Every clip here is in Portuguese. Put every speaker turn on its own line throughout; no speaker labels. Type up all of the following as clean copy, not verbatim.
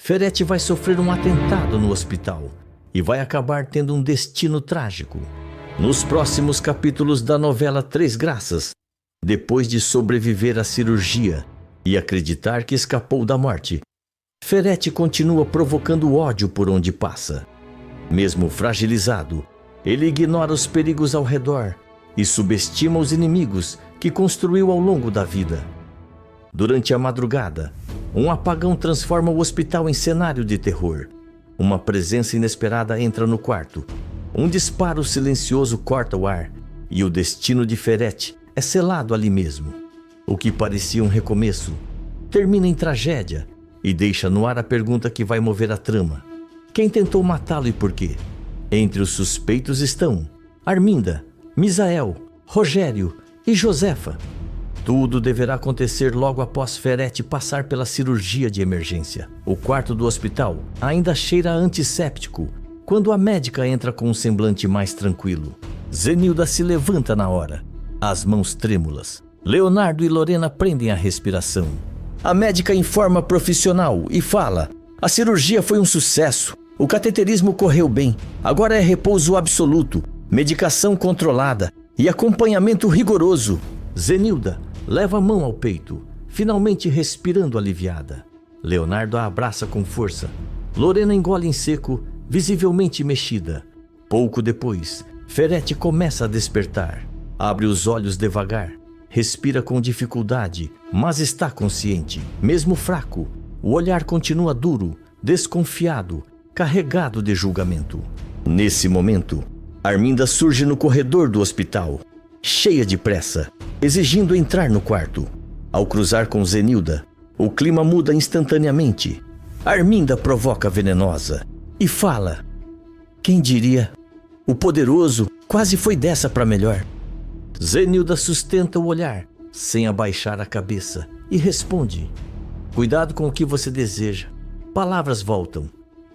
Ferretti vai sofrer um atentado no hospital e vai acabar tendo um destino trágico. Nos próximos capítulos da novela Três Graças, depois de sobreviver à cirurgia e acreditar que escapou da morte, Ferretti continua provocando ódio por onde passa. Mesmo fragilizado, ele ignora os perigos ao redor e subestima os inimigos que construiu ao longo da vida. Durante a madrugada, um apagão transforma o hospital em cenário de terror. Uma presença inesperada entra no quarto. Um disparo silencioso corta o ar e o destino de Ferretti é selado ali mesmo. O que parecia um recomeço termina em tragédia e deixa no ar a pergunta que vai mover a trama. Quem tentou matá-lo e por quê? Entre os suspeitos estão Arminda, Misael, Rogério e Josefa. Tudo deverá acontecer logo após Ferretti passar pela cirurgia de emergência. O quarto do hospital ainda cheira a antisséptico quando a médica entra com um semblante mais tranquilo. Zenilda se levanta na hora, as mãos trêmulas. Leonardo e Lorena prendem a respiração. A médica informa profissional e fala: a cirurgia foi um sucesso, o cateterismo correu bem, agora é repouso absoluto, medicação controlada e acompanhamento rigoroso. Zenilda leva a mão ao peito, finalmente respirando aliviada. Leonardo a abraça com força. Lorena engole em seco, visivelmente mexida. Pouco depois, Ferretti começa a despertar. Abre os olhos devagar, respira com dificuldade, mas está consciente. Mesmo fraco, o olhar continua duro, desconfiado, carregado de julgamento. Nesse momento, Arminda surge no corredor do hospital, cheia de pressa, exigindo entrar no quarto. Ao cruzar com Zenilda, o clima muda instantaneamente. Arminda provoca venenosa e fala: quem diria? O poderoso quase foi dessa para melhor. Zenilda sustenta o olhar, sem abaixar a cabeça, e responde: cuidado com o que você deseja. Palavras voltam.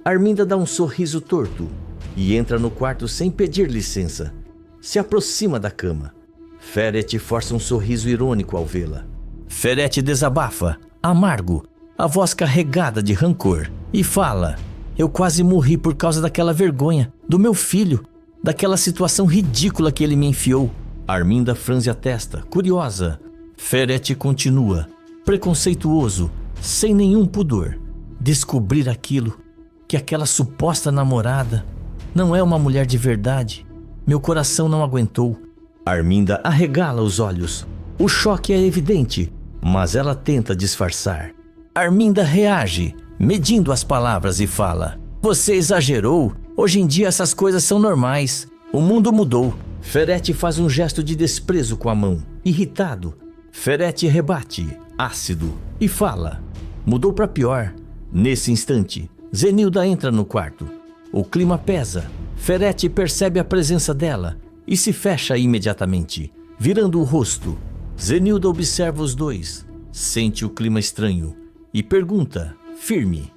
Arminda dá um sorriso torto e entra no quarto sem pedir licença. Se aproxima da cama. Ferretti força um sorriso irônico ao vê-la. Ferretti desabafa, amargo, a voz carregada de rancor, e fala: eu quase morri por causa daquela vergonha, do meu filho, daquela situação ridícula que ele me enfiou. Arminda franze a testa, curiosa. Ferretti continua, preconceituoso, sem nenhum pudor. Descobrir aquilo, que aquela suposta namorada não é uma mulher de verdade. Meu coração não aguentou. Arminda arregala os olhos. O choque é evidente, mas ela tenta disfarçar. Arminda reage, medindo as palavras, e fala: você exagerou. Hoje em dia essas coisas são normais. O mundo mudou. Ferretti faz um gesto de desprezo com a mão, irritado. Ferretti rebate, ácido, e fala: mudou para pior. Nesse instante, Zenilda entra no quarto. O clima pesa. Ferretti percebe a presença dela e se fecha imediatamente, virando o rosto. Zenilda observa os dois, sente o clima estranho e pergunta, firme: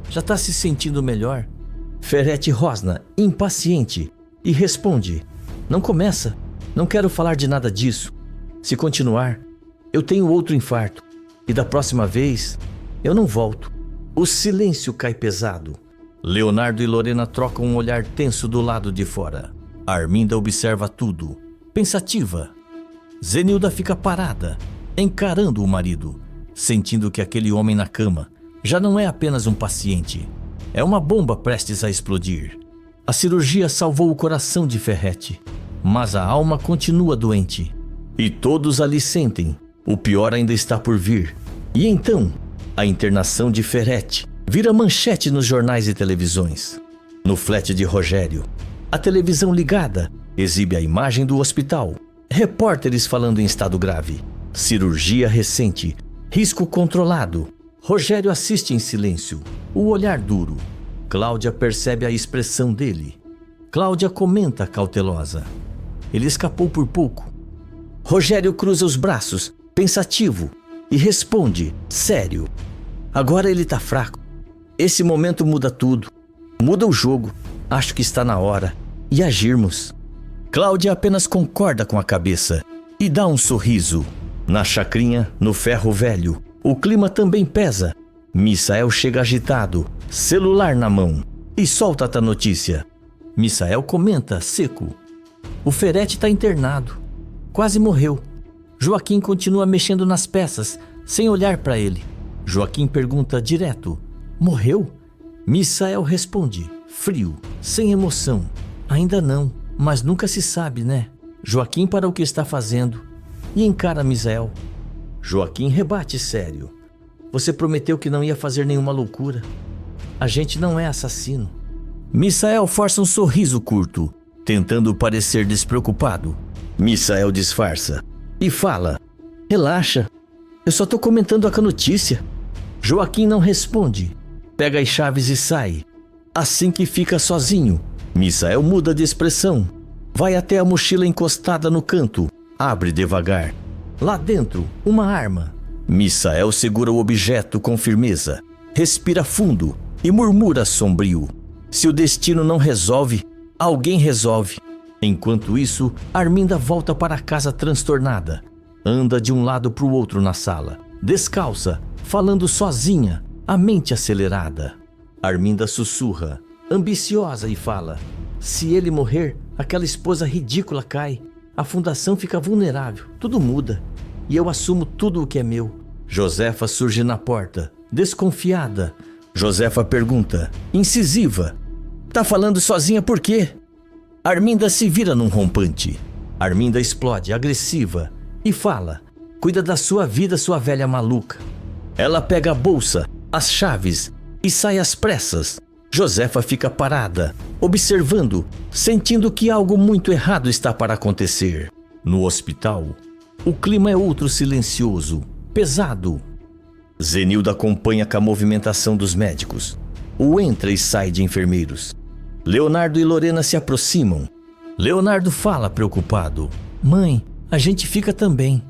já tá se sentindo melhor? Ferretti rosna, impaciente, e responde: não começa, não quero falar de nada disso. Se continuar, eu tenho outro infarto, e da próxima vez, eu não volto. O silêncio cai pesado. Leonardo e Lorena trocam um olhar tenso do lado de fora. Arminda observa tudo, pensativa. Zenilda fica parada, encarando o marido, sentindo que aquele homem na cama já não é apenas um paciente, é uma bomba prestes a explodir. A cirurgia salvou o coração de Ferretti, mas a alma continua doente. E todos ali sentem, o pior ainda está por vir. E então, a internação de Ferretti vira manchete nos jornais e televisões. No flat de Rogério, a televisão ligada exibe a imagem do hospital. Repórteres falando em estado grave. Cirurgia recente. Risco controlado. Rogério assiste em silêncio, o olhar duro. Cláudia percebe a expressão dele. Cláudia comenta cautelosa: ele escapou por pouco. Rogério cruza os braços, pensativo, e responde, sério: agora ele tá fraco. Esse momento muda tudo. Muda o jogo. Acho que está na hora. E agirmos. Cláudia apenas concorda com a cabeça e dá um sorriso. Na chacrinha, no ferro velho, o clima também pesa. Misael chega agitado, celular na mão, e solta a notícia. Misael comenta, seco. O Ferete está internado. Quase morreu. Joaquim continua mexendo nas peças, sem olhar para ele. Joaquim pergunta direto: morreu? Misael responde, frio, sem emoção: ainda não, mas nunca se sabe, né? Joaquim para o que está fazendo e encara Misael. Joaquim rebate sério: você prometeu que não ia fazer nenhuma loucura. A gente não é assassino. Misael força um sorriso curto, tentando parecer despreocupado. Misael disfarça e fala: relaxa, eu só tô comentando a notícia. Joaquim não responde, pega as chaves e sai. Assim que fica sozinho, Misael muda de expressão. Vai até a mochila encostada no canto, abre devagar. Lá dentro, uma arma. Misael segura o objeto com firmeza, respira fundo e murmura sombrio: se o destino não resolve, alguém resolve. Enquanto isso, Arminda volta para casa transtornada. Anda de um lado para o outro na sala, descalça, falando sozinha, a mente acelerada. Arminda sussurra, ambiciosa, e fala: se ele morrer, aquela esposa ridícula cai. A fundação fica vulnerável, tudo muda. E eu assumo tudo o que é meu. Josefa surge na porta, desconfiada. Josefa pergunta, incisiva: tá falando sozinha por quê? Arminda se vira num rompante. Arminda explode, agressiva, e fala: cuida da sua vida, sua velha maluca. Ela pega a bolsa, as chaves e sai às pressas. Josefa fica parada, observando, sentindo que algo muito errado está para acontecer. No hospital, o clima é outro silencioso, pesado. Zenilda acompanha com a movimentação dos médicos. O entra e sai de enfermeiros. Leonardo e Lorena se aproximam. Leonardo fala preocupado: mãe, a gente fica também.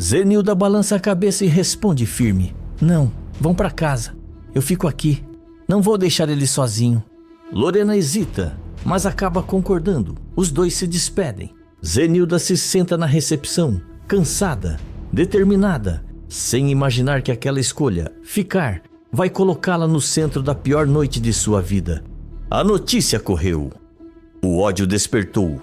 Zenilda balança a cabeça e responde firme: não, vão para casa. Eu fico aqui. Não vou deixar ele sozinho. Lorena hesita, mas acaba concordando. Os dois se despedem. Zenilda se senta na recepção, cansada, determinada, sem imaginar que aquela escolha, ficar, vai colocá-la no centro da pior noite de sua vida. A notícia correu. O ódio despertou.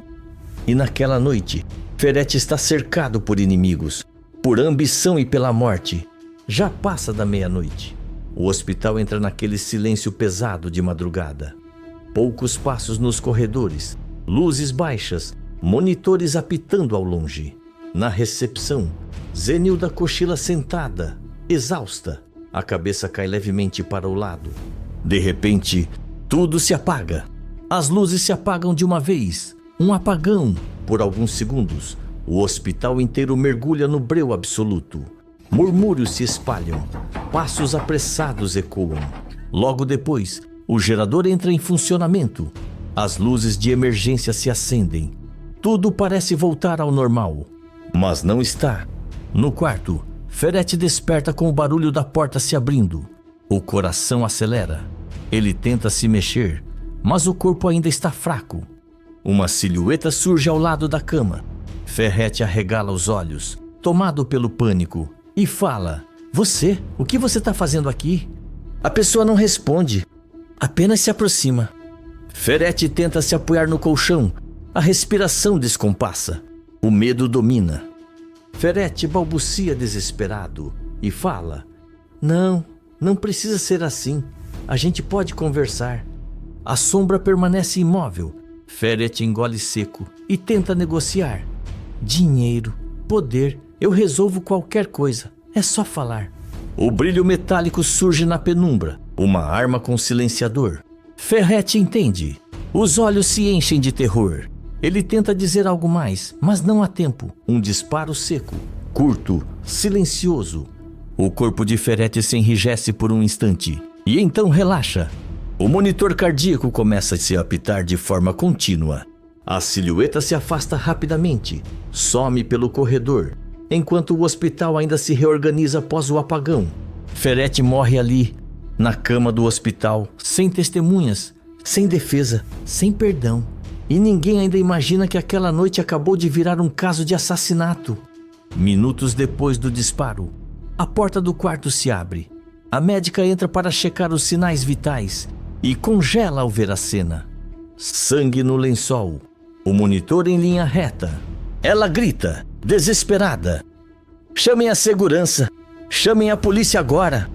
E naquela noite, Ferete está cercado por inimigos, por ambição e pela morte. Já passa da meia-noite. O hospital entra naquele silêncio pesado de madrugada. Poucos passos nos corredores, luzes baixas, monitores apitando ao longe. Na recepção, Zenilda cochila sentada, exausta. A cabeça cai levemente para o lado. De repente, tudo se apaga. As luzes se apagam de uma vez. Um apagão. Por alguns segundos, o hospital inteiro mergulha no breu absoluto. Murmúrios se espalham. Passos apressados ecoam. Logo depois, o gerador entra em funcionamento. As luzes de emergência se acendem. Tudo parece voltar ao normal. Mas não está. No quarto, Ferete desperta com o barulho da porta se abrindo. O coração acelera. Ele tenta se mexer, mas o corpo ainda está fraco. Uma silhueta surge ao lado da cama. Ferete arregala os olhos, tomado pelo pânico, e fala: você? O que você está fazendo aqui? A pessoa não responde, apenas se aproxima. Ferete tenta se apoiar no colchão. A respiração descompassa. O medo domina. Ferete balbucia desesperado e fala: não precisa ser assim. A gente pode conversar. A sombra permanece imóvel. Ferete engole seco e tenta negociar. Dinheiro, poder, eu resolvo qualquer coisa. É só falar. O brilho metálico surge na penumbra. Uma arma com silenciador. Ferete entende. Os olhos se enchem de terror. Ele tenta dizer algo mais, mas não há tempo. Um disparo seco, curto, silencioso. O corpo de Ferete se enrijece por um instante e então relaxa. O monitor cardíaco começa a se apitar de forma contínua. A silhueta se afasta rapidamente, some pelo corredor, enquanto o hospital ainda se reorganiza após o apagão. Ferete morre ali, na cama do hospital, sem testemunhas, sem defesa, sem perdão. E ninguém ainda imagina que aquela noite acabou de virar um caso de assassinato. Minutos depois do disparo, a porta do quarto se abre. A médica entra para checar os sinais vitais e congela ao ver a cena. Sangue no lençol. O monitor em linha reta. Ela grita, desesperada: "Chamem a segurança! Chamem a polícia agora!"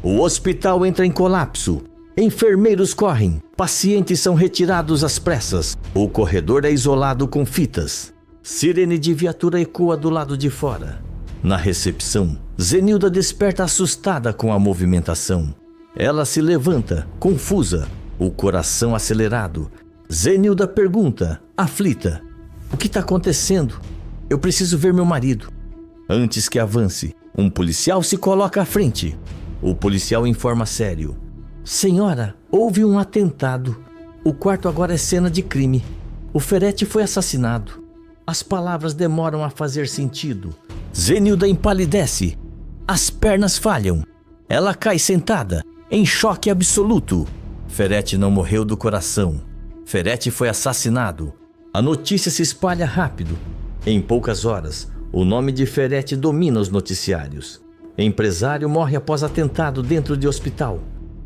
O hospital entra em colapso. Enfermeiros correm. Pacientes são retirados às pressas. O corredor é isolado com fitas. Sirene de viatura ecoa do lado de fora. Na recepção, Zenilda desperta assustada com a movimentação. Ela se levanta, confusa, o coração acelerado. Zenilda pergunta, aflita: "O que está acontecendo? Eu preciso ver meu marido." Antes que avance, um policial se coloca à frente. O policial informa sério: "Senhora, houve um atentado. O quarto agora é cena de crime. O Ferretti foi assassinado." As palavras demoram a fazer sentido. Zenilda empalidece. As pernas falham. Ela cai sentada, em choque absoluto. Ferretti não morreu do coração. Ferretti foi assassinado. A notícia se espalha rápido. Em poucas horas, o nome de Ferretti domina os noticiários. Empresário morre após atentado dentro de hospital.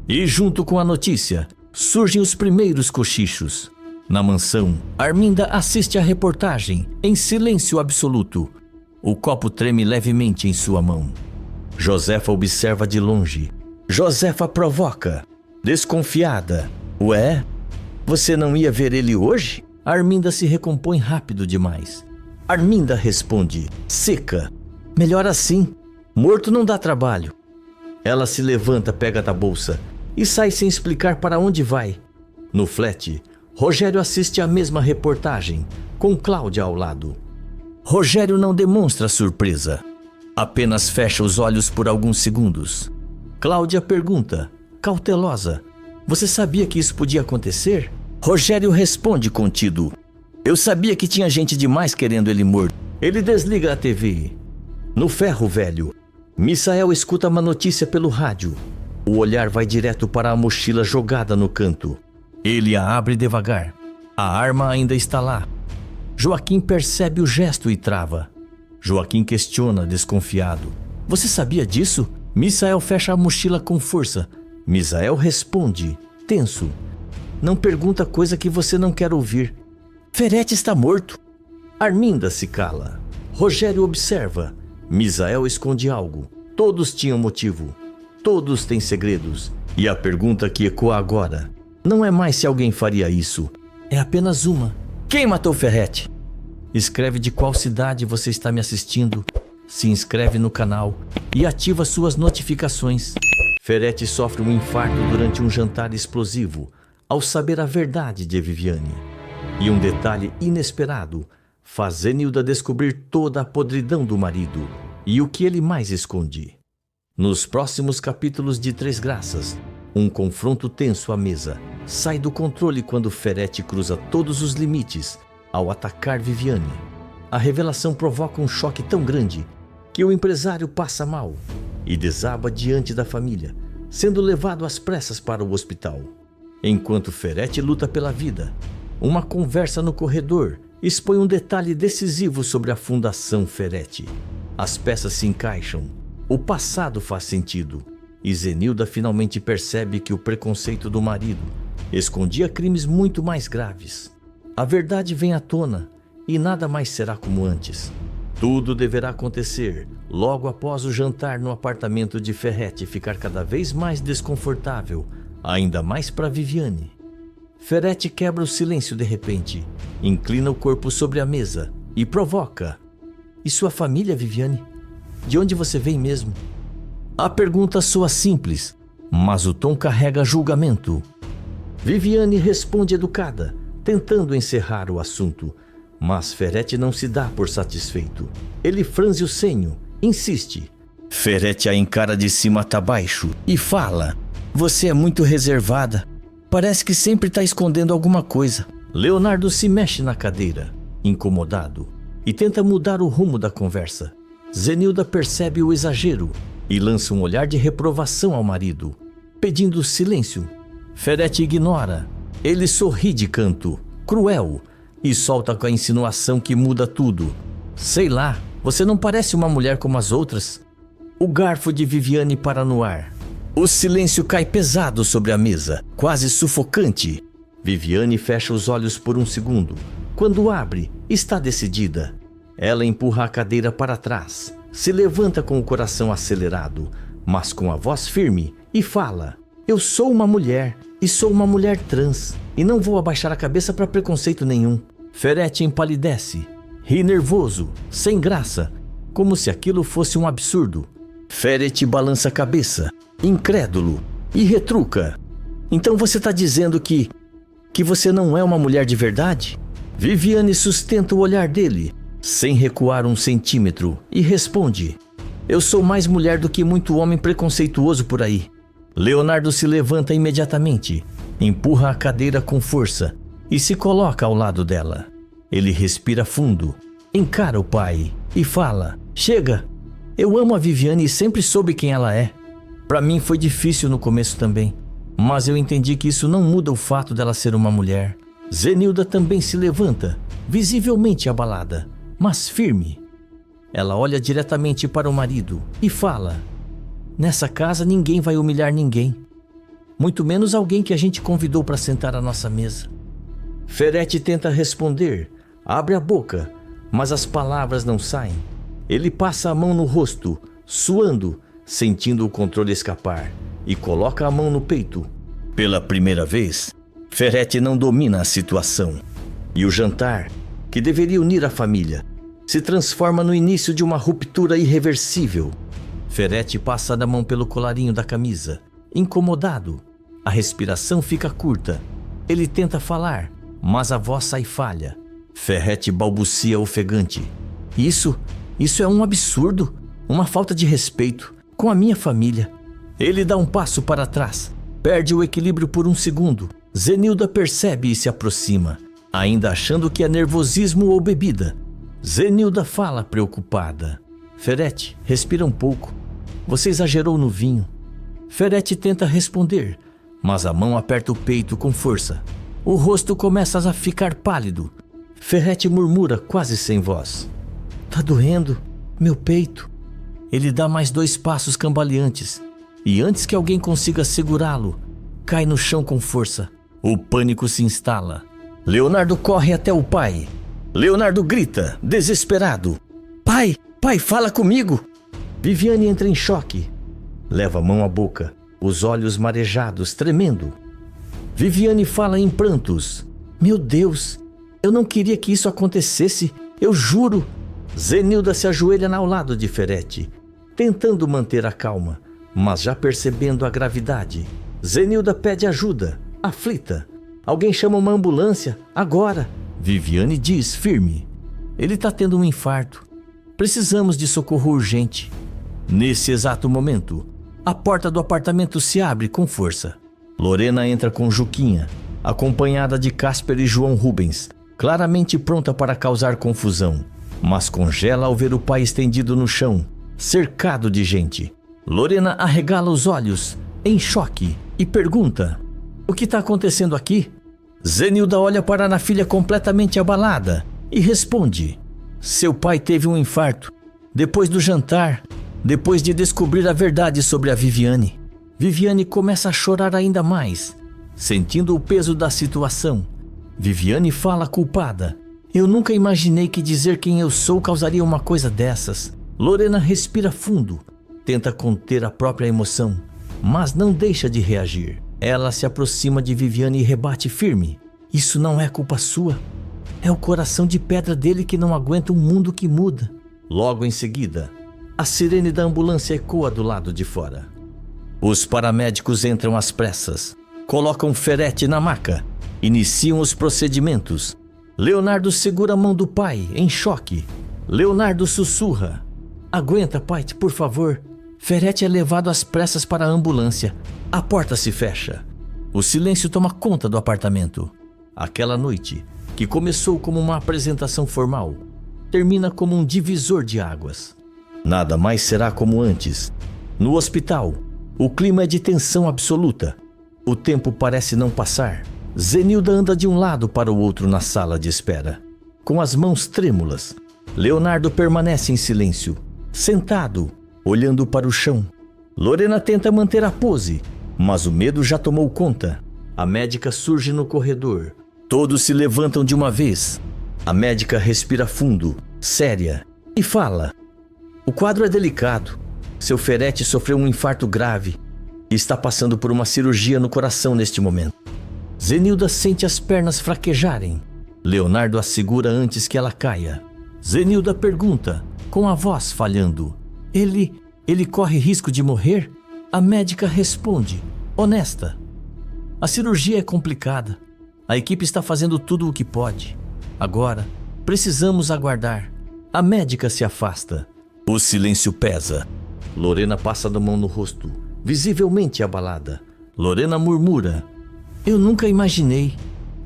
E junto com a notícia, surgem os primeiros cochichos. Na mansão, Arminda assiste à reportagem, em silêncio absoluto. O copo treme levemente em sua mão. Josefa observa de longe. Josefa provoca, desconfiada: "Ué, você não ia ver ele hoje?" Arminda se recompõe rápido demais. Arminda responde, seca: "Melhor assim. Morto não dá trabalho." Ela se levanta, pega da bolsa e sai sem explicar para onde vai. No flat, Rogério assiste à mesma reportagem, com Cláudia ao lado. Rogério não demonstra surpresa. Apenas fecha os olhos por alguns segundos. Cláudia pergunta, cautelosa: "Você sabia que isso podia acontecer?" Rogério responde contido: "Eu sabia que tinha gente demais querendo ele morto." Ele desliga a TV. No ferro velho, Misael escuta uma notícia pelo rádio. O olhar vai direto para a mochila jogada no canto. Ele a abre devagar. A arma ainda está lá. Joaquim percebe o gesto e trava. Joaquim questiona, desconfiado: "Você sabia disso?" Misael fecha a mochila com força. Misael responde, tenso: "Não pergunta coisa que você não quer ouvir. Ferretti está morto." Arminda se cala. Rogério observa. Misael esconde algo. Todos tinham motivo. Todos têm segredos. E a pergunta que ecoa agora não é mais se alguém faria isso. É apenas uma: quem matou Ferretti? Escreve de qual cidade você está me assistindo, se inscreve no canal e ativa suas notificações. Ferretti sofre um infarto durante um jantar explosivo ao saber a verdade de Viviane. E um detalhe inesperado faz Zenilda descobrir toda a podridão do marido e o que ele mais esconde. Nos próximos capítulos de Três Graças, um confronto tenso à mesa sai do controle quando Ferretti cruza todos os limites ao atacar Viviane. A revelação provoca um choque tão grande que o empresário passa mal e desaba diante da família, sendo levado às pressas para o hospital. Enquanto Ferretti luta pela vida, uma conversa no corredor expõe um detalhe decisivo sobre a Fundação Ferretti. As peças se encaixam, o passado faz sentido, e Zenilda finalmente percebe que o preconceito do marido escondia crimes muito mais graves. A verdade vem à tona e nada mais será como antes. Tudo deverá acontecer logo após o jantar no apartamento de Ferretti ficar cada vez mais desconfortável, ainda mais para Viviane. Ferretti quebra o silêncio de repente, inclina o corpo sobre a mesa e provoca: "E sua família, Viviane? De onde você vem mesmo?" A pergunta soa simples, mas o tom carrega julgamento. Viviane responde educada, tentando encerrar o assunto, mas Ferretti não se dá por satisfeito. Ele franze o senho, insiste. Ferretti a encara de cima a baixo e fala: "Você é muito reservada. Parece que sempre está escondendo alguma coisa." Leonardo se mexe na cadeira, incomodado, e tenta mudar o rumo da conversa. Zenilda percebe o exagero e lança um olhar de reprovação ao marido, pedindo silêncio. Ferretti ignora. Ele sorri de canto, cruel, e solta com a insinuação que muda tudo: "Sei lá, você não parece uma mulher como as outras." O garfo de Viviane para no ar. O silêncio cai pesado sobre a mesa, quase sufocante. Viviane fecha os olhos por um segundo. Quando abre, está decidida. Ela empurra a cadeira para trás, se levanta com o coração acelerado, mas com a voz firme, e fala: eu sou uma mulher, e sou uma mulher trans, e não vou abaixar a cabeça para preconceito nenhum. Ferretti empalidece, ri nervoso, sem graça, como se aquilo fosse um absurdo. Ferretti balança a cabeça, incrédulo, e retruca: então você está dizendo que você não é uma mulher de verdade? Viviane sustenta o olhar dele, sem recuar um centímetro, e responde: eu sou mais mulher do que muito homem preconceituoso por aí. Leonardo se levanta imediatamente, empurra a cadeira com força e se coloca ao lado dela. Ele respira fundo, encara o pai e fala: chega, eu amo a Viviane e sempre soube quem ela é. Para mim foi difícil no começo também, mas eu entendi que isso não muda o fato dela ser uma mulher. Zenilda também se levanta, visivelmente abalada, mas firme. Ela olha diretamente para o marido e fala: nessa casa ninguém vai humilhar ninguém, muito menos alguém que a gente convidou para sentar à nossa mesa. Ferretti tenta responder, abre a boca, mas as palavras não saem. Ele passa a mão no rosto, suando, sentindo o controle escapar, e coloca a mão no peito. Pela primeira vez, Ferretti não domina a situação, e o jantar, que deveria unir a família, se transforma no início de uma ruptura irreversível. Ferretti passa a mão pelo colarinho da camisa, incomodado. A respiração fica curta. Ele tenta falar, mas a voz sai falha. Ferretti balbucia ofegante: Isso é um absurdo, uma falta de respeito com a minha família. Ele dá um passo para trás, perde o equilíbrio por um segundo. Zenilda percebe e se aproxima, ainda achando que é nervosismo ou bebida. Zenilda fala preocupada: Ferretti, respira um pouco. Você exagerou no vinho. Ferretti tenta responder, mas a mão aperta o peito com força. O rosto começa a ficar pálido. Ferretti murmura quase sem voz: Tá doendo, meu peito. Ele dá mais 2 passos cambaleantes e antes que alguém consiga segurá-lo, cai no chão com força. O pânico se instala. Leonardo corre até o pai. Leonardo grita, desesperado: Pai, fala comigo! Viviane entra em choque. Leva a mão à boca, os olhos marejados, tremendo. Viviane fala em prantos: Meu Deus, eu não queria que isso acontecesse, eu juro. Zenilda se ajoelha ao lado de Ferretti, tentando manter a calma, mas já percebendo a gravidade. Zenilda pede ajuda, aflita: Alguém chama uma ambulância, agora! Viviane diz firme: Ele está tendo um infarto. Precisamos de socorro urgente. Nesse exato momento, a porta do apartamento se abre com força. Lorena entra com Juquinha, acompanhada de Casper e João Rubens, claramente pronta para causar confusão, mas congela ao ver o pai estendido no chão, cercado de gente. Lorena arregala os olhos, em choque, e pergunta: O que está acontecendo aqui? Zenilda olha para a filha completamente abalada e responde: Seu pai teve um infarto, depois do jantar, depois de descobrir a verdade sobre a Viviane. Viviane começa a chorar ainda mais, sentindo o peso da situação. Viviane fala culpada: Eu nunca imaginei que dizer quem eu sou causaria uma coisa dessas. Lorena respira fundo, tenta conter a própria emoção, mas não deixa de reagir. Ela se aproxima de Viviane e rebate firme: Isso não é culpa sua. É o coração de pedra dele que não aguenta um mundo que muda. Logo em seguida, a sirene da ambulância ecoa do lado de fora. Os paramédicos entram às pressas, colocam Ferretti na maca, iniciam os procedimentos. Leonardo segura a mão do pai, em choque. Leonardo sussurra: Aguenta, pai, por favor. Ferretti é levado às pressas para a ambulância. A porta se fecha. O silêncio toma conta do apartamento. Aquela noite, que começou como uma apresentação formal, termina como um divisor de águas. Nada mais será como antes. No hospital, o clima é de tensão absoluta. O tempo parece não passar. Zenilda anda de um lado para o outro na sala de espera, com as mãos trêmulas. Leonardo permanece em silêncio, sentado, olhando para o chão. Lorena tenta manter a pose, mas o medo já tomou conta. A médica surge no corredor. Todos se levantam de uma vez. A médica respira fundo, séria, e fala: o quadro é delicado. Seu Ferretti sofreu um infarto grave e está passando por uma cirurgia no coração neste momento. Zenilda sente as pernas fraquejarem. Leonardo a segura antes que ela caia. Zenilda pergunta, com a voz falhando: Ele corre risco de morrer? A médica responde, honesta: a cirurgia é complicada. A equipe está fazendo tudo o que pode. Agora, precisamos aguardar. A médica se afasta. O silêncio pesa. Lorena passa a mão no rosto, visivelmente abalada. Lorena murmura: eu nunca imaginei,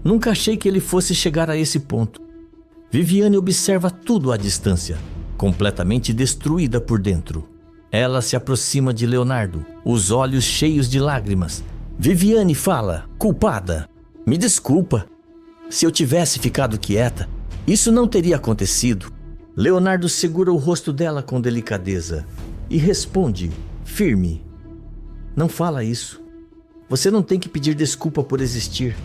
nunca achei que ele fosse chegar a esse ponto. Viviane observa tudo à distância, completamente destruída por dentro. Ela se aproxima de Leonardo, os olhos cheios de lágrimas. Viviane fala, culpada: me desculpa. Se eu tivesse ficado quieta, isso não teria acontecido. Leonardo segura o rosto dela com delicadeza e responde, firme: não fala isso. Você não tem que pedir desculpa por existir.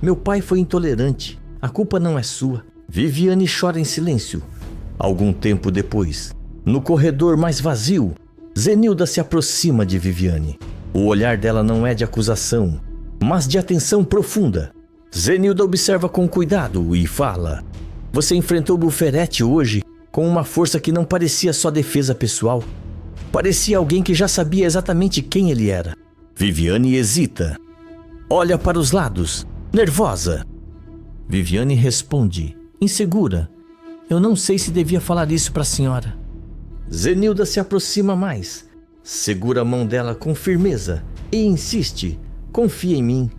Meu pai foi intolerante. A culpa não é sua. Viviane chora em silêncio. Algum tempo depois, no corredor mais vazio, Zenilda se aproxima de Viviane. O olhar dela não é de acusação, mas de atenção profunda. Zenilda observa com cuidado e fala: você enfrentou o Ferretti hoje com uma força que não parecia só defesa pessoal. Parecia alguém que já sabia exatamente quem ele era. Viviane hesita. Olha para os lados, nervosa. Viviane responde, insegura: eu não sei se devia falar isso para a senhora. Zenilda se aproxima mais, segura a mão dela com firmeza e insiste: confia em mim.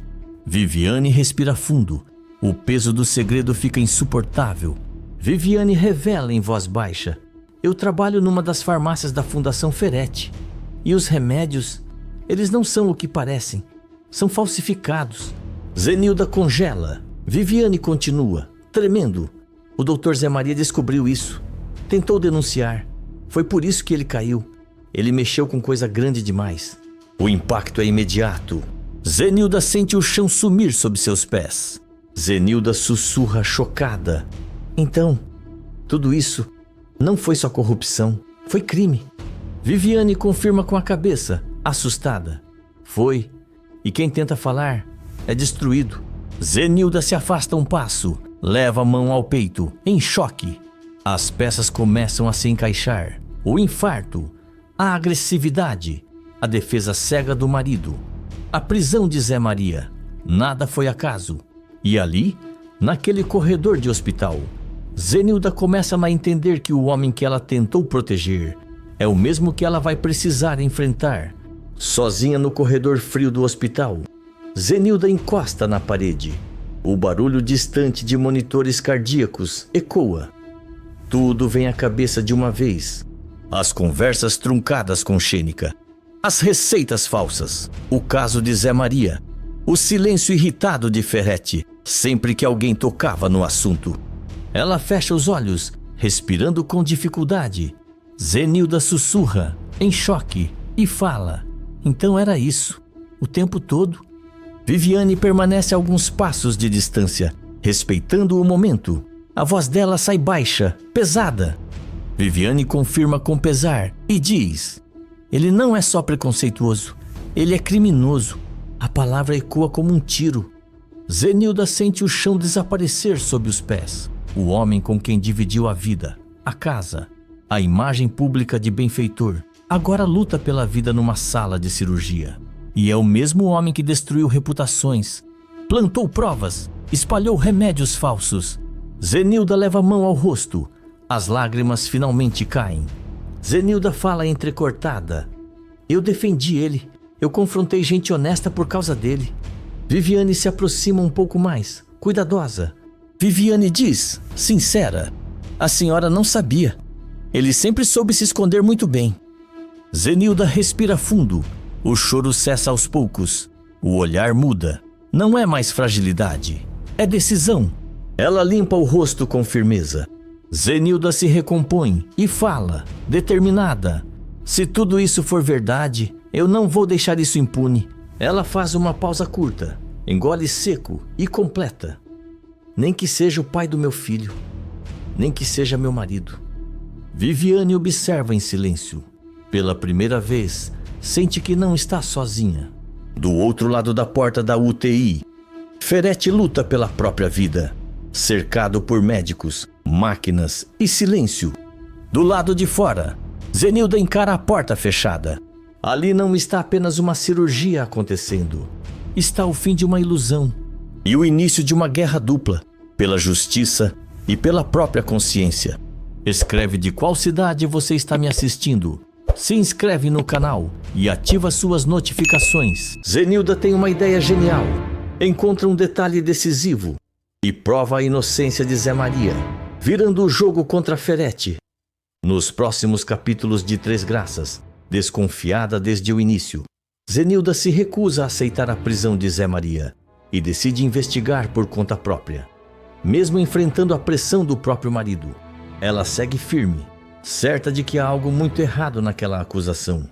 Viviane respira fundo. O peso do segredo fica insuportável. Viviane revela em voz baixa: eu trabalho numa das farmácias da Fundação Ferretti. E os remédios, eles não são o que parecem. São falsificados. Zenilda congela. Viviane continua, tremendo: o Dr. Zé Maria descobriu isso. Tentou denunciar. Foi por isso que ele caiu. Ele mexeu com coisa grande demais. O impacto é imediato. Zenilda sente o chão sumir sob seus pés. Zenilda sussurra chocada: então, tudo isso não foi só corrupção, foi crime. Viviane confirma com a cabeça, assustada: foi. E quem tenta falar é destruído. Zenilda se afasta um passo, leva a mão ao peito, em choque. As peças começam a se encaixar. O infarto, a agressividade, a defesa cega do marido, a prisão de Zé Maria. Nada foi acaso. E ali, naquele corredor de hospital, Zenilda começa a entender que o homem que ela tentou proteger é o mesmo que ela vai precisar enfrentar. Sozinha no corredor frio do hospital, Zenilda encosta na parede. O barulho distante de monitores cardíacos ecoa. Tudo vem à cabeça de uma vez. As conversas truncadas com Xênica, as receitas falsas, o caso de Zé Maria, o silêncio irritado de Ferretti sempre que alguém tocava no assunto. Ela fecha os olhos, respirando com dificuldade. Zenilda sussurra, em choque, e fala: então era isso, o tempo todo. Viviane permanece a alguns passos de distância, respeitando o momento. A voz dela sai baixa, pesada. Viviane confirma com pesar e diz: ele não é só preconceituoso, ele é criminoso. A palavra ecoa como um tiro. Zenilda sente o chão desaparecer sob os pés. O homem com quem dividiu a vida, a casa, a imagem pública de benfeitor, agora luta pela vida numa sala de cirurgia. E é o mesmo homem que destruiu reputações, plantou provas, espalhou remédios falsos. Zenilda leva a mão ao rosto. As lágrimas finalmente caem. Zenilda fala entrecortada: eu defendi ele. Eu confrontei gente honesta por causa dele. Viviane se aproxima um pouco mais, cuidadosa. Viviane diz, sincera: a senhora não sabia. Ele sempre soube se esconder muito bem. Zenilda respira fundo. O choro cessa aos poucos. O olhar muda. Não é mais fragilidade, é decisão. Ela limpa o rosto com firmeza. Zenilda se recompõe e fala, determinada: Se tudo isso for verdade, eu não vou deixar isso impune. Ela faz uma pausa curta, engole seco e completa. Nem que seja o pai do meu filho, nem que seja meu marido. Viviane observa em silêncio. Pela primeira vez, sente que não está sozinha. Do outro lado da porta da UTI, Ferretti luta pela própria vida, cercado por médicos, máquinas e silêncio. Do lado de fora, Zenilda encara a porta fechada. Ali não está apenas uma cirurgia acontecendo. Está o fim de uma ilusão e o início de uma guerra dupla, pela justiça e pela própria consciência. Escreve de qual cidade você está me assistindo. Se inscreve no canal e ativa suas notificações. Zenilda tem uma ideia genial. Encontra um detalhe decisivo e prova a inocência de Zé Maria, virando o jogo contra Ferretti. Nos próximos capítulos de Três Graças, desconfiada desde o início, Zenilda se recusa a aceitar a prisão de Zé Maria e decide investigar por conta própria. Mesmo enfrentando a pressão do próprio marido, ela segue firme, certa de que há algo muito errado naquela acusação.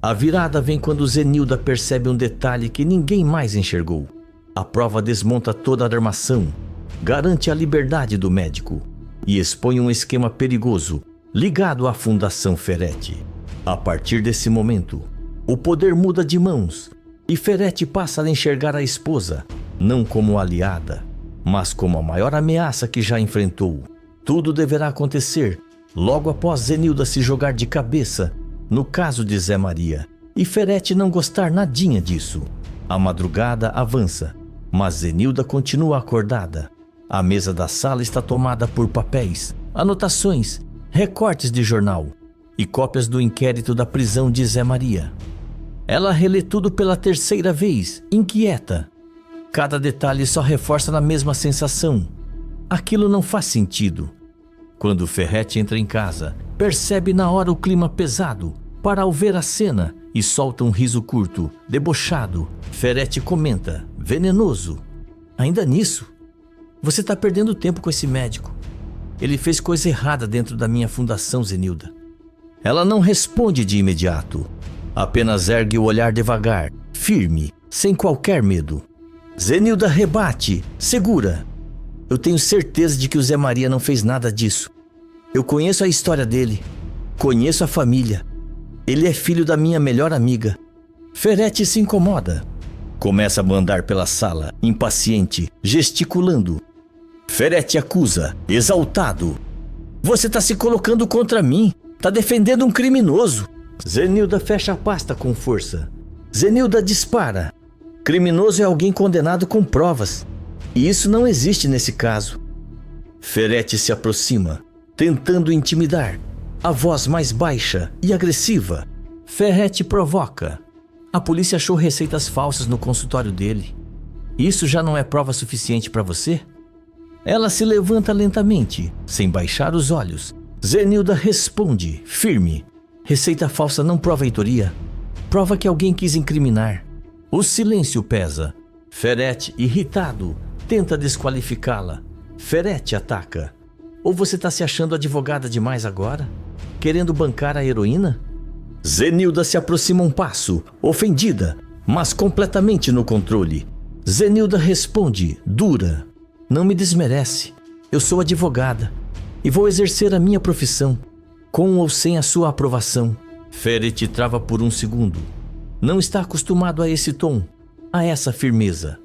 A virada vem quando Zenilda percebe um detalhe que ninguém mais enxergou. A prova desmonta toda a armação, garante a liberdade do médico e expõe um esquema perigoso ligado à Fundação Ferretti. A partir desse momento, o poder muda de mãos e Ferretti passa a enxergar a esposa não como aliada, mas como a maior ameaça que já enfrentou. Tudo deverá acontecer logo após Zenilda se jogar de cabeça no caso de Zé Maria e Ferretti não gostar nadinha disso. A madrugada avança, mas Zenilda continua acordada. A mesa da sala está tomada por papéis, anotações, recortes de jornal e cópias do inquérito da prisão de Zé Maria. Ela relê tudo pela terceira vez, inquieta. Cada detalhe só reforça na mesma sensação. Aquilo não faz sentido. Quando Ferretti entra em casa, percebe na hora o clima pesado. Para ao ver a cena e solta um riso curto, debochado, Ferretti comenta, venenoso. Ainda nisso? Você está perdendo tempo com esse médico. Ele fez coisa errada dentro da minha fundação, Zenilda. Ela não responde de imediato. Apenas ergue o olhar devagar, firme, sem qualquer medo. Zenilda rebate, segura. Eu tenho certeza de que o Zé Maria não fez nada disso. Eu conheço a história dele. Conheço a família. Ele é filho da minha melhor amiga. Ferretti se incomoda. Começa a andar pela sala, impaciente, gesticulando. Ferretti acusa, exaltado. Você está se colocando contra mim. Está defendendo um criminoso. Zenilda fecha a pasta com força. Zenilda dispara. Criminoso é alguém condenado com provas. E isso não existe nesse caso. Ferretti se aproxima, tentando intimidar. A voz mais baixa e agressiva. Ferretti provoca. A polícia achou receitas falsas no consultório dele. Isso já não é prova suficiente para você? Ela se levanta lentamente, sem baixar os olhos. Zenilda responde, firme. Receita falsa não prova autoria. Prova que alguém quis incriminar. O silêncio pesa. Ferretti, irritado, tenta desqualificá-la. Ferretti ataca. Ou você está se achando advogada demais agora? Querendo bancar a heroína? Zenilda se aproxima um passo, ofendida, mas completamente no controle. Zenilda responde, dura. Não me desmerece. Eu sou advogada e vou exercer a minha profissão, com ou sem a sua aprovação. Ferretti trava por um segundo. Não está acostumado a esse tom, a essa firmeza.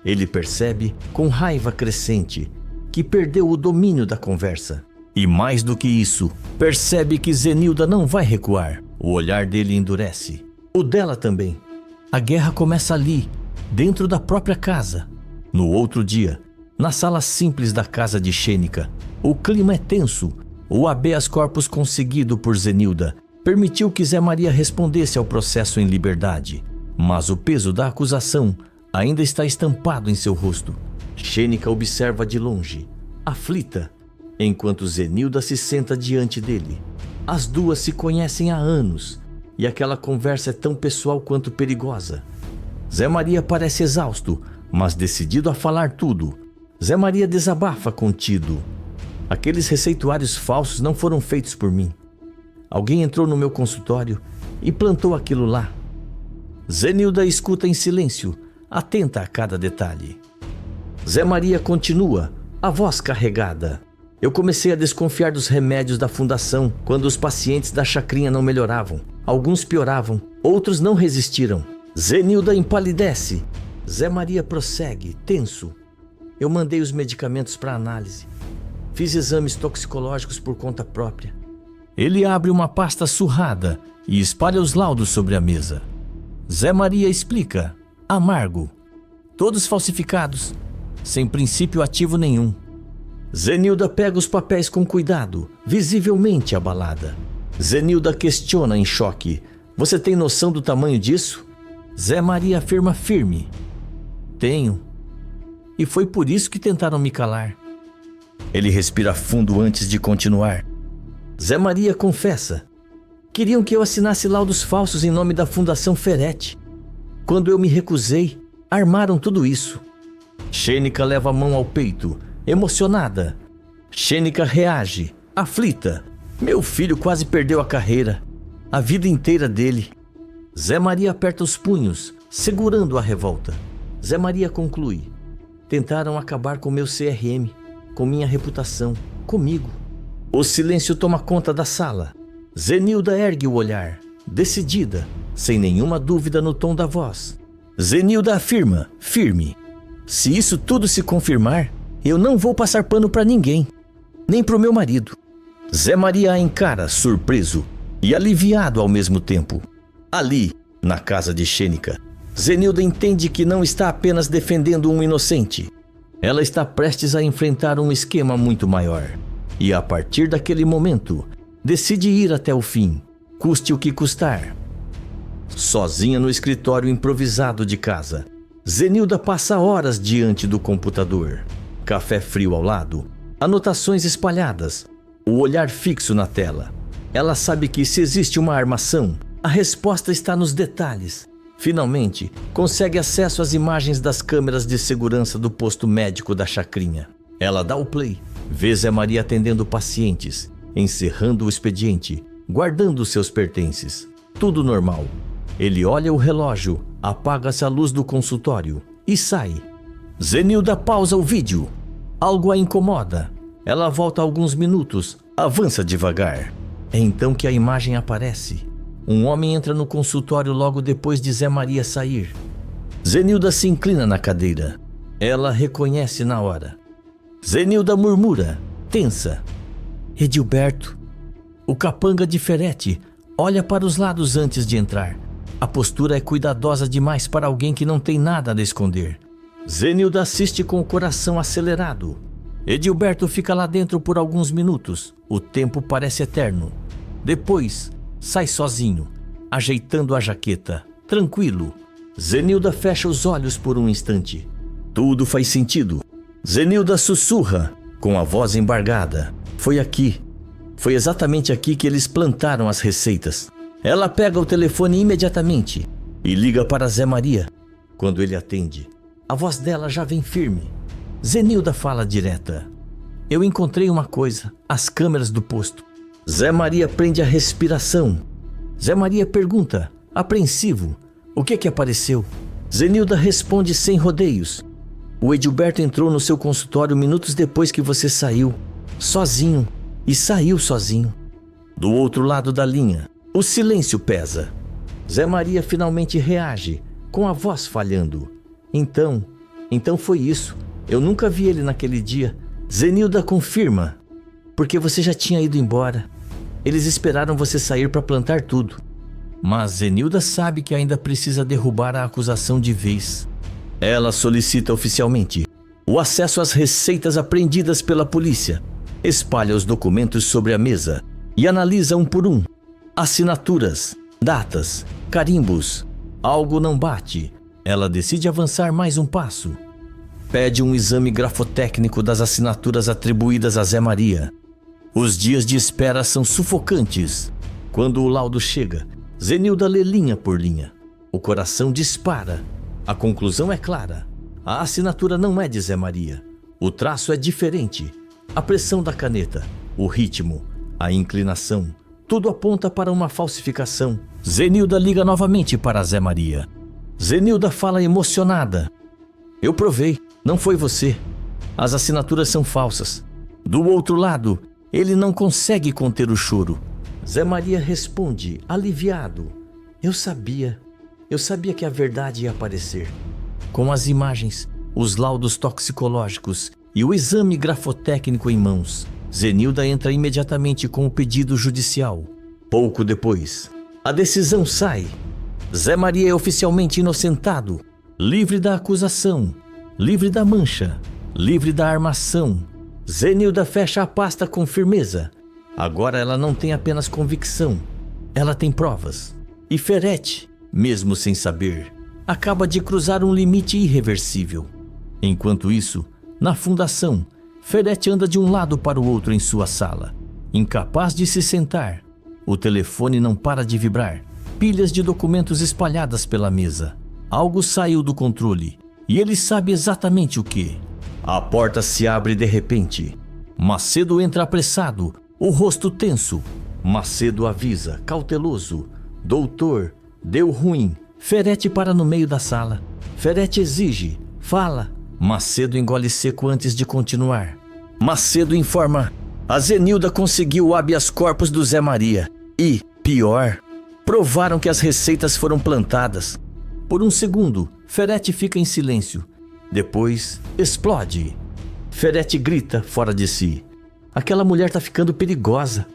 Ele percebe, com raiva crescente, que perdeu o domínio da conversa. E mais do que isso, percebe que Zenilda não vai recuar. O olhar dele endurece. O dela também. A guerra começa ali, dentro da própria casa. No outro dia, na sala simples da casa de Xênica, o clima é tenso. O habeas corpus conseguido por Zenilda permitiu que Zé Maria respondesse ao processo em liberdade. Mas o peso da acusação ainda está estampado em seu rosto. Xênica observa de longe, aflita, enquanto Zenilda se senta diante dele. As duas se conhecem há anos e aquela conversa é tão pessoal quanto perigosa. Zé Maria parece exausto, mas decidido a falar tudo. Zé Maria desabafa contido. Aqueles receituários falsos não foram feitos por mim. Alguém entrou no meu consultório e plantou aquilo lá. Zenilda escuta em silêncio, atenta a cada detalhe. Zé Maria continua, a voz carregada. Eu comecei a desconfiar dos remédios da fundação quando os pacientes da chacrinha não melhoravam. Alguns pioravam, outros não resistiram. Zenilda empalidece. Zé Maria prossegue, tenso. Eu mandei os medicamentos para análise. Fiz exames toxicológicos por conta própria. Ele abre uma pasta surrada e espalha os laudos sobre a mesa. Zé Maria explica, amargo. Todos falsificados, sem princípio ativo nenhum. Zenilda pega os papéis com cuidado, visivelmente abalada. Zenilda questiona em choque. Você tem noção do tamanho disso? Zé Maria afirma firme. Tenho. E foi por isso que tentaram me calar. Ele respira fundo antes de continuar. Zé Maria confessa. Queriam que eu assinasse laudos falsos em nome da Fundação Ferretti. Quando eu me recusei, armaram tudo isso. Xênica leva a mão ao peito, emocionada. Xênica reage, aflita. Meu filho quase perdeu a carreira, a vida inteira dele. Zé Maria aperta os punhos, segurando a revolta. Zé Maria conclui. Tentaram acabar com meu CRM, com minha reputação, comigo. O silêncio toma conta da sala. Zenilda ergue o olhar, decidida, sem nenhuma dúvida no tom da voz. Zenilda afirma, firme. Se isso tudo se confirmar, eu não vou passar pano para ninguém, nem pro meu marido. Zé Maria a encara, surpreso e aliviado ao mesmo tempo. Ali, na casa de Xênica, Zenilda entende que não está apenas defendendo um inocente. Ela está prestes a enfrentar um esquema muito maior. E a partir daquele momento, decide ir até o fim, custe o que custar. Sozinha no escritório improvisado de casa, Zenilda passa horas diante do computador. Café frio ao lado, anotações espalhadas, o olhar fixo na tela. Ela sabe que se existe uma armação, a resposta está nos detalhes. Finalmente, consegue acesso às imagens das câmeras de segurança do posto médico da chacrinha. Ela dá o play, vê Zé Maria atendendo pacientes, encerrando o expediente, guardando seus pertences. Tudo normal. Ele olha o relógio, apaga-se a luz do consultório e sai. Zenilda pausa o vídeo. Algo a incomoda. Ela volta alguns minutos, avança devagar. É então que a imagem aparece. Um homem entra no consultório logo depois de Zé Maria sair. Zenilda se inclina na cadeira. Ela reconhece na hora. Zenilda murmura, tensa. Edilberto. O capanga de Ferretti olha para os lados antes de entrar. A postura é cuidadosa demais para alguém que não tem nada a esconder. Zenilda assiste com o coração acelerado. Edilberto fica lá dentro por alguns minutos. O tempo parece eterno. Depois, sai sozinho, ajeitando a jaqueta, tranquilo. Zenilda fecha os olhos por um instante. Tudo faz sentido. Zenilda sussurra, com a voz embargada. Foi aqui. Foi exatamente aqui que eles plantaram as receitas. Ela pega o telefone imediatamente e liga para Zé Maria. Quando ele atende, a voz dela já vem firme. Zenilda fala direta. Eu encontrei uma coisa, as câmeras do posto. Zé Maria prende a respiração. Zé Maria pergunta, apreensivo, o que apareceu? Zenilda responde sem rodeios. O Edilberto entrou no seu consultório minutos depois que você saiu, sozinho, e saiu sozinho. Do outro lado da linha, o silêncio pesa. Zé Maria finalmente reage, com a voz falhando. Então foi isso. Eu nunca vi ele naquele dia. Zenilda confirma. Porque você já tinha ido embora. Eles esperaram você sair para plantar tudo. Mas Zenilda sabe que ainda precisa derrubar a acusação de vez. Ela solicita oficialmente o acesso às receitas apreendidas pela polícia. Espalha os documentos sobre a mesa e analisa um por um. Assinaturas, datas, carimbos. Algo não bate. Ela decide avançar mais um passo. Pede um exame grafotécnico das assinaturas atribuídas a Zé Maria. Os dias de espera são sufocantes. Quando o laudo chega, Zenilda lê linha por linha. O coração dispara. A conclusão é clara. A assinatura não é de Zé Maria. O traço é diferente. A pressão da caneta, o ritmo, a inclinação, Tudo aponta para uma falsificação. Zenilda liga novamente para Zé Maria. Zenilda fala emocionada. Eu provei, não foi você. As assinaturas são falsas. Do outro lado, ele não consegue conter o choro. Zé Maria responde, aliviado. Eu sabia que a verdade ia aparecer. Com as imagens, os laudos toxicológicos e o exame grafotécnico em mãos, Zenilda entra imediatamente com o pedido judicial. Pouco depois, a decisão sai. Zé Maria é oficialmente inocentado, livre da acusação, livre da mancha, livre da armação. Zenilda fecha a pasta com firmeza. Agora ela não tem apenas convicção, ela tem provas. E Ferretti, mesmo sem saber, acaba de cruzar um limite irreversível. Enquanto isso, na fundação, Ferretti anda de um lado para o outro em sua sala, incapaz de se sentar. O telefone não para de vibrar, pilhas de documentos espalhadas pela mesa. Algo saiu do controle, e ele sabe exatamente o que. A porta se abre de repente. Macedo entra apressado, o rosto tenso. Macedo avisa, cauteloso. Doutor, deu ruim. Ferretti para no meio da sala. Ferretti exige, fala. Macedo engole seco antes de continuar. Macedo informa. A Zenilda conseguiu o habeas corpus do Zé Maria. E, pior, provaram que as receitas foram plantadas. Por um segundo, Ferretti fica em silêncio. Depois, explode. Ferretti grita fora de si. Aquela mulher tá ficando perigosa.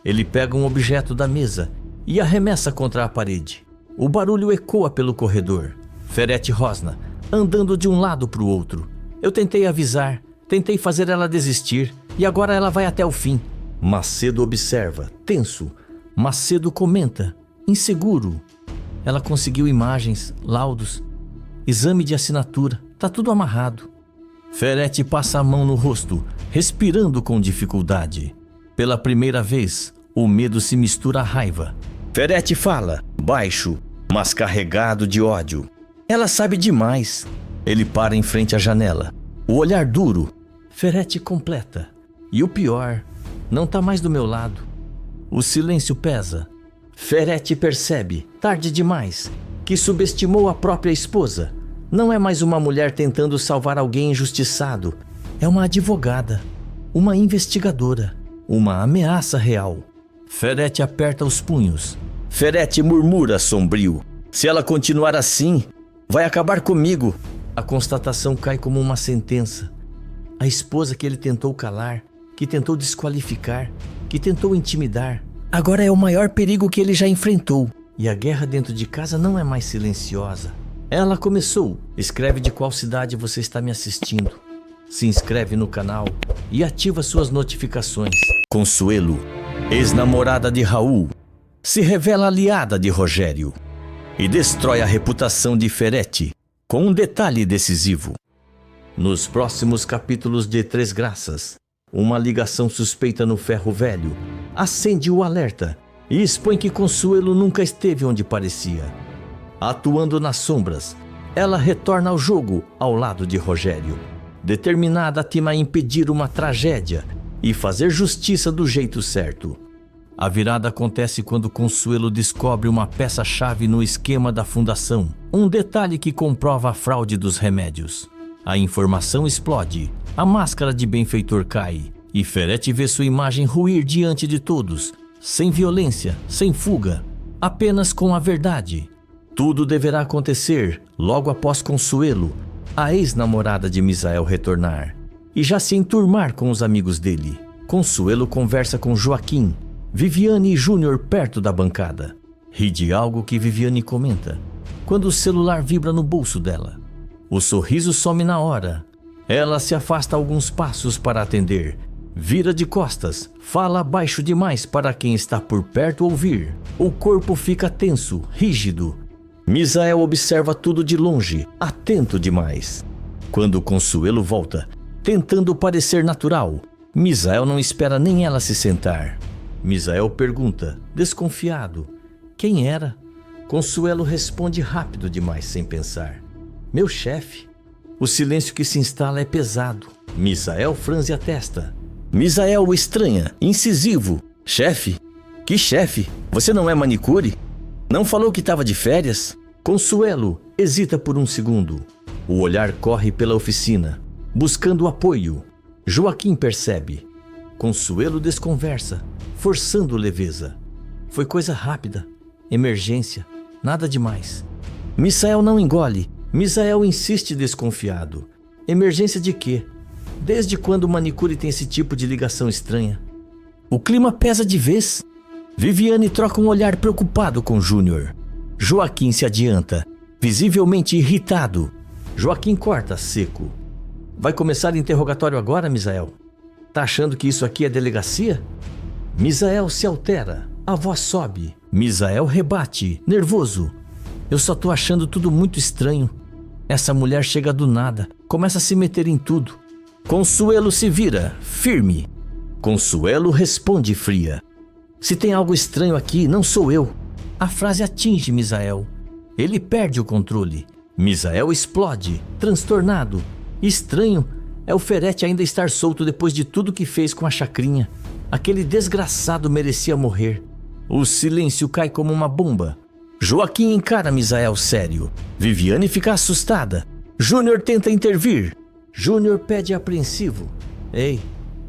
Ele pega um objeto da mesa e arremessa contra a parede. O barulho ecoa pelo corredor. Ferretti rosna, andando de um lado para o outro. Eu tentei avisar, tentei fazer ela desistir e agora ela vai até o fim. Macedo observa, tenso. Macedo comenta, inseguro. Ela conseguiu imagens, laudos, exame de assinatura, tá tudo amarrado. Ferretti passa a mão no rosto, respirando com dificuldade. Pela primeira vez, o medo se mistura à raiva. Ferretti fala, baixo, mas carregado de ódio. Ela sabe demais. Ele para em frente à janela. O olhar duro. Ferretti completa. E o pior, não tá mais do meu lado. O silêncio pesa. Ferretti percebe, tarde demais, que subestimou a própria esposa. Não é mais uma mulher tentando salvar alguém injustiçado. É uma advogada, uma investigadora, uma ameaça real. Ferretti aperta os punhos. Ferretti murmura sombrio. Se ela continuar assim, vai acabar comigo. A constatação cai como uma sentença. A esposa que ele tentou calar, que tentou desqualificar, que tentou intimidar, agora é o maior perigo que ele já enfrentou. E a guerra dentro de casa não é mais silenciosa. Ela começou. Escreve de qual cidade você está me assistindo. Se inscreve no canal e ativa suas notificações. Consuelo, ex-namorada de Raul, se revela aliada de Rogério e destrói a reputação de Ferretti com um detalhe decisivo. Nos próximos capítulos de Três Graças, uma ligação suspeita no ferro velho acende o alerta e expõe que Consuelo nunca esteve onde parecia. Atuando nas sombras, ela retorna ao jogo ao lado de Rogério, determinada a impedir uma tragédia e fazer justiça do jeito certo. A virada acontece quando Consuelo descobre uma peça-chave no esquema da fundação, um detalhe que comprova a fraude dos remédios. A informação explode, a máscara de benfeitor cai e Ferretti vê sua imagem ruir diante de todos, sem violência, sem fuga, apenas com a verdade. Tudo deverá acontecer logo após Consuelo, a ex-namorada de Misael, retornar e já se enturmar com os amigos dele. Consuelo conversa com Joaquim, Viviane e Júnior perto da bancada. Ri de algo que Viviane comenta, quando o celular vibra no bolso dela. O sorriso some na hora. Ela se afasta alguns passos para atender. Vira de costas, fala baixo demais para quem está por perto ouvir. O corpo fica tenso, rígido. Misael observa tudo de longe, atento demais. Quando Consuelo volta, tentando parecer natural, Misael não espera nem ela se sentar. Misael pergunta, desconfiado, quem era? Consuelo responde rápido demais sem pensar. Meu chefe. O silêncio que se instala é pesado. Misael franze a testa. Misael estranha, incisivo. Chefe? Que chefe? Você não é manicure? Não falou que estava de férias? Consuelo hesita por um segundo. O olhar corre pela oficina, buscando apoio. Joaquim percebe. Consuelo desconversa, forçando leveza. Foi coisa rápida, emergência, nada demais. Misael não engole. Misael insiste desconfiado. Emergência de quê? Desde quando o manicure tem esse tipo de ligação estranha? O clima pesa de vez. Viviane troca um olhar preocupado com Júnior. Joaquim se adianta, visivelmente irritado. Joaquim corta seco. Vai começar o interrogatório agora, Misael? Tá achando que isso aqui é delegacia? Misael se altera, a voz sobe. Misael rebate, nervoso. Eu só tô achando tudo muito estranho. Essa mulher chega do nada, começa a se meter em tudo. Consuelo se vira, firme. Consuelo responde fria. Se tem algo estranho aqui, não sou eu. A frase atinge Misael. Ele perde o controle. Misael explode, transtornado. Estranho é o Ferete ainda estar solto depois de tudo que fez com a chacrinha. Aquele desgraçado merecia morrer. O silêncio cai como uma bomba. Joaquim encara Misael sério. Viviane fica assustada. Júnior tenta intervir. Júnior pede apreensivo. Ei,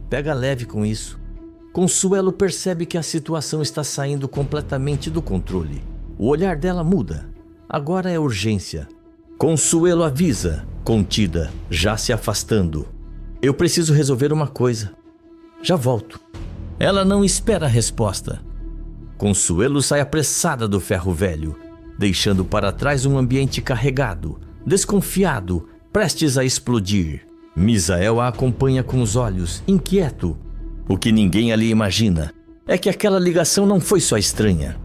pega leve com isso. Consuelo percebe que a situação está saindo completamente do controle. O olhar dela muda. Agora é urgência. Consuelo avisa, contida, já se afastando. Eu preciso resolver uma coisa. Já volto. Ela não espera a resposta. Consuelo sai apressada do ferro velho, deixando para trás um ambiente carregado, desconfiado, prestes a explodir. Misael a acompanha com os olhos, inquieto. O que ninguém ali imagina é que aquela ligação não foi só estranha.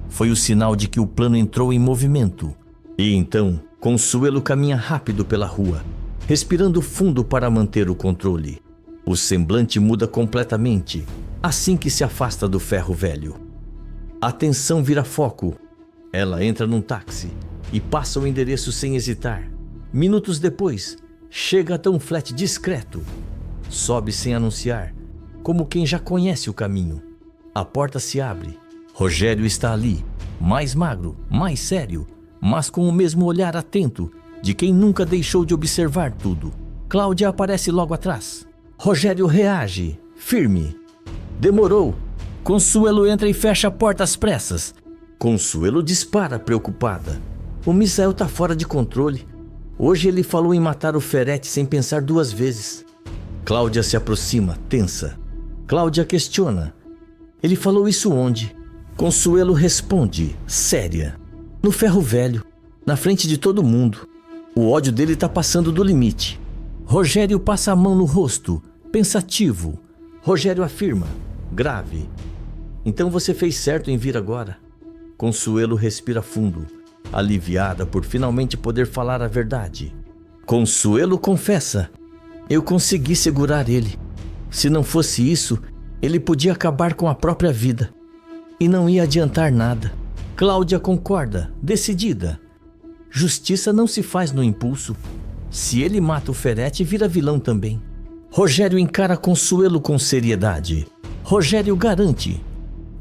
Foi o sinal de que o plano entrou em movimento. E então, Consuelo caminha rápido pela rua, respirando fundo para manter o controle. O semblante muda completamente assim que se afasta do ferro velho. A tensão vira foco. Ela entra num táxi e passa o endereço sem hesitar. Minutos depois, chega até um flat discreto. Sobe sem anunciar, como quem já conhece o caminho. A porta se abre. Rogério está ali, mais magro, mais sério, mas com o mesmo olhar atento de quem nunca deixou de observar tudo. Cláudia aparece logo atrás. Rogério reage, firme. Demorou. Consuelo entra e fecha a porta às pressas. Consuelo dispara, preocupada. O Misael tá fora de controle. Hoje ele falou em matar o Ferete sem pensar duas vezes. Cláudia se aproxima, tensa. Cláudia questiona. Ele falou isso onde? Consuelo responde, séria. No ferro velho, na frente de todo mundo. O ódio dele tá passando do limite. Rogério passa a mão no rosto, pensativo. Rogério afirma, grave. Então você fez certo em vir agora. Consuelo respira fundo, aliviada por finalmente poder falar a verdade. Consuelo confessa. Eu consegui segurar ele. Se não fosse isso, ele podia acabar com a própria vida. E não ia adiantar nada. Cláudia concorda, decidida. Justiça não se faz no impulso. Se ele mata o Ferete, vira vilão também. Rogério encara Consuelo com seriedade. Rogério garante.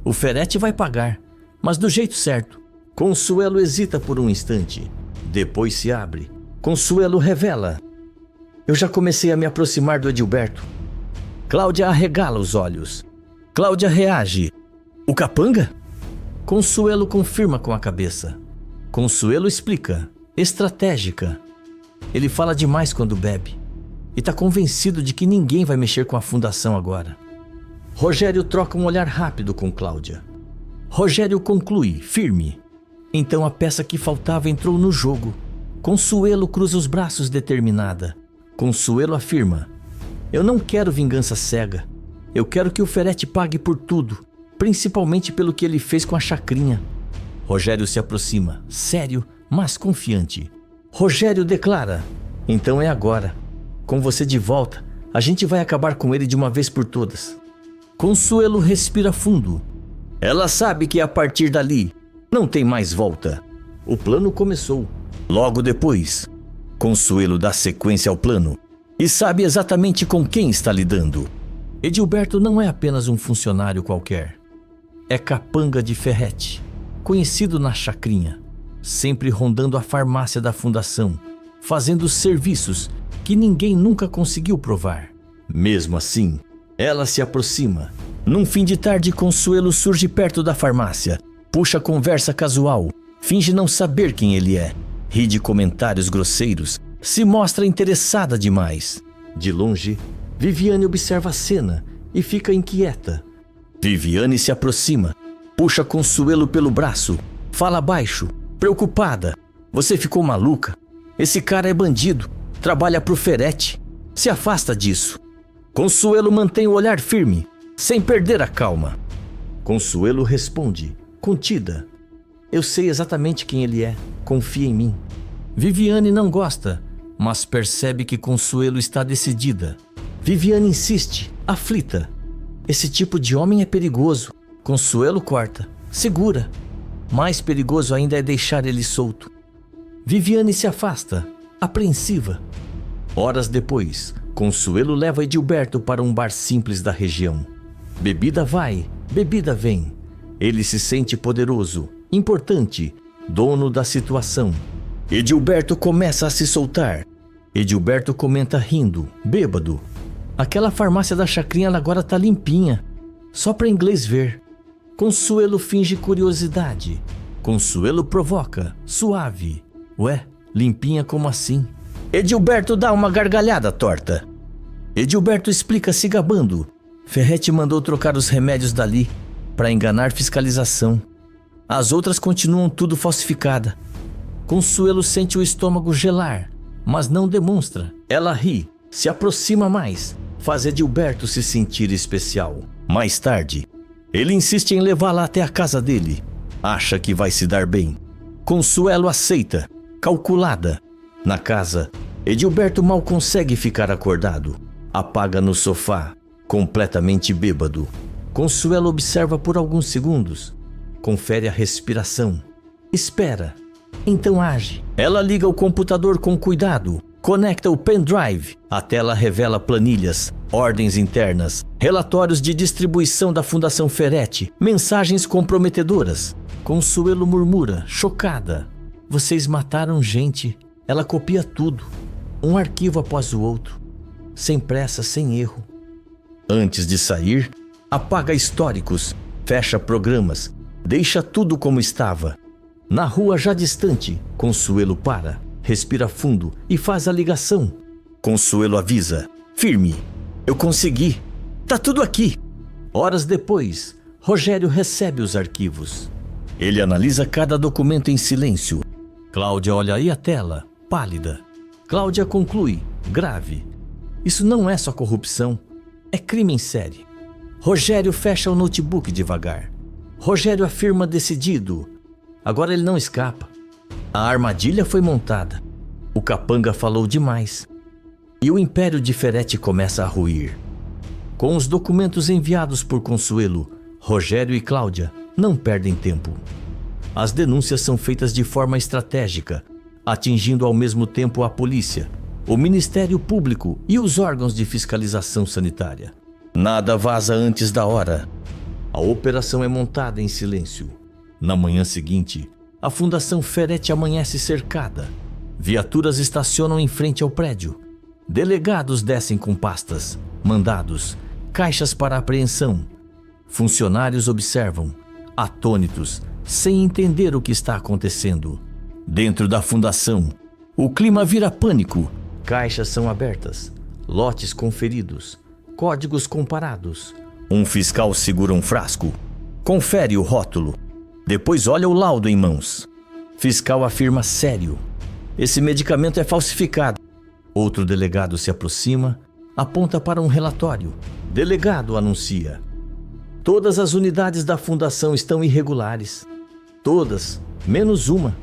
O Ferete vai pagar, mas do jeito certo. Consuelo hesita por um instante. Depois se abre. Consuelo revela. Eu já comecei a me aproximar do Edilberto. Cláudia arregala os olhos. Cláudia reage. O capanga? Consuelo confirma com a cabeça. Consuelo explica. Estratégica. Ele fala demais quando bebe. E tá convencido de que ninguém vai mexer com a fundação agora. Rogério troca um olhar rápido com Cláudia. Rogério conclui, firme. Então a peça que faltava entrou no jogo. Consuelo cruza os braços determinada. Consuelo afirma. Eu não quero vingança cega. Eu quero que o Ferete pague por tudo, principalmente pelo que ele fez com a chacrinha. Rogério se aproxima, sério, mas confiante. Rogério declara. Então é agora. Com você de volta, a gente vai acabar com ele de uma vez por todas. Consuelo respira fundo. Ela sabe que a partir dali não tem mais volta. O plano começou. Logo depois, Consuelo dá sequência ao plano e sabe exatamente com quem está lidando. Edilberto não é apenas um funcionário qualquer. é capanga de Ferrete, conhecido na chacrinha, sempre rondando a farmácia da fundação, fazendo serviços que ninguém nunca conseguiu provar. Mesmo assim, ela se aproxima. Num fim de tarde, Consuelo surge perto da farmácia, puxa conversa casual, finge não saber quem ele é, ri de comentários grosseiros, se mostra interessada demais. De longe, Viviane observa a cena e fica inquieta. Viviane se aproxima, puxa Consuelo pelo braço, fala baixo, preocupada. Você ficou maluca? Esse cara é bandido, trabalha pro Ferrete. Se afasta disso. Consuelo mantém o olhar firme, sem perder a calma. Consuelo responde, contida. Eu sei exatamente quem ele é, confia em mim. Viviane não gosta, mas percebe que Consuelo está decidida. Viviane insiste, aflita. Esse tipo de homem é perigoso. Consuelo corta, segura. Mais perigoso ainda é deixar ele solto. Viviane se afasta, apreensiva. Horas depois, Consuelo leva Edilberto para um bar simples da região. Bebida vai, bebida vem. Ele se sente poderoso, importante, dono da situação. Edilberto começa a se soltar. Edilberto comenta rindo, bêbado. Aquela farmácia da chacrinha agora tá limpinha, só para inglês ver. Consuelo finge curiosidade. Consuelo provoca, suave. Ué, limpinha como assim? Edilberto dá uma gargalhada torta. Edilberto explica se gabando. Ferrete mandou trocar os remédios dali para enganar fiscalização. As outras continuam tudo falsificada. Consuelo sente o estômago gelar, mas não demonstra. Ela ri, se aproxima mais, faz Edilberto se sentir especial. Mais tarde, ele insiste em levá-la até a casa dele. Acha que vai se dar bem. Consuelo aceita, calculada. Na casa, Edilberto mal consegue ficar acordado. Apaga no sofá, completamente bêbado. Consuelo observa por alguns segundos. Confere a respiração. Espera. Então age. Ela liga o computador com cuidado. Conecta o pendrive. A tela revela planilhas, ordens internas, relatórios de distribuição da Fundação Ferrete, mensagens comprometedoras. Consuelo murmura, chocada. Vocês mataram gente. Ela copia tudo, um arquivo após o outro, sem pressa, sem erro. Antes de sair, apaga históricos, fecha programas, deixa tudo como estava. Na rua já distante, Consuelo para, respira fundo e faz a ligação. Consuelo avisa, firme, eu consegui, tá tudo aqui. Horas depois, Rogério recebe os arquivos. Ele analisa cada documento em silêncio. Cláudia olha aí a tela, pálida. Cláudia conclui, grave. Isso não é só corrupção, é crime em série. Rogério fecha o notebook devagar. Rogério afirma decidido. Agora ele não escapa. A armadilha foi montada. O capanga falou demais. E o império de Ferrete começa a ruir. Com os documentos enviados por Consuelo, Rogério e Cláudia não perdem tempo. As denúncias são feitas de forma estratégica, atingindo ao mesmo tempo a polícia, o Ministério Público e os órgãos de fiscalização sanitária. Nada vaza antes da hora. A operação é montada em silêncio. Na manhã seguinte, a Fundação Ferrete amanhece cercada. Viaturas estacionam em frente ao prédio. Delegados descem com pastas, mandados, caixas para apreensão. Funcionários observam, atônitos, sem entender o que está acontecendo. Dentro da fundação, o clima vira pânico. Caixas são abertas, lotes conferidos, códigos comparados. Um fiscal segura um frasco, confere o rótulo, depois olha o laudo em mãos. Fiscal afirma sério: esse medicamento é falsificado. Outro delegado se aproxima, aponta para um relatório. Delegado anuncia: todas as unidades da fundação estão irregulares. Todas, menos uma.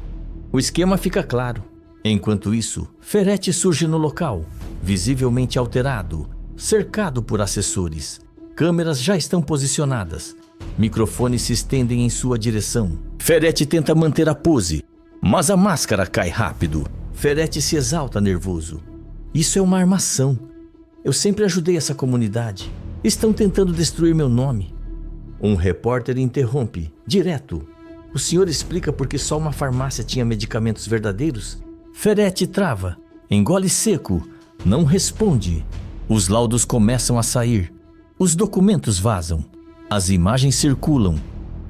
O esquema fica claro. Enquanto isso, Ferrete surge no local, visivelmente alterado, cercado por assessores. Câmeras já estão posicionadas. Microfones se estendem em sua direção. Ferrete tenta manter a pose, mas a máscara cai rápido. Ferrete se exalta nervoso. Isso é uma armação. Eu sempre ajudei essa comunidade. Estão tentando destruir meu nome. Um repórter interrompe, direto. O senhor explica por que só uma farmácia tinha medicamentos verdadeiros? Ferretti trava, engole seco, não responde. Os laudos começam a sair. Os documentos vazam. As imagens circulam.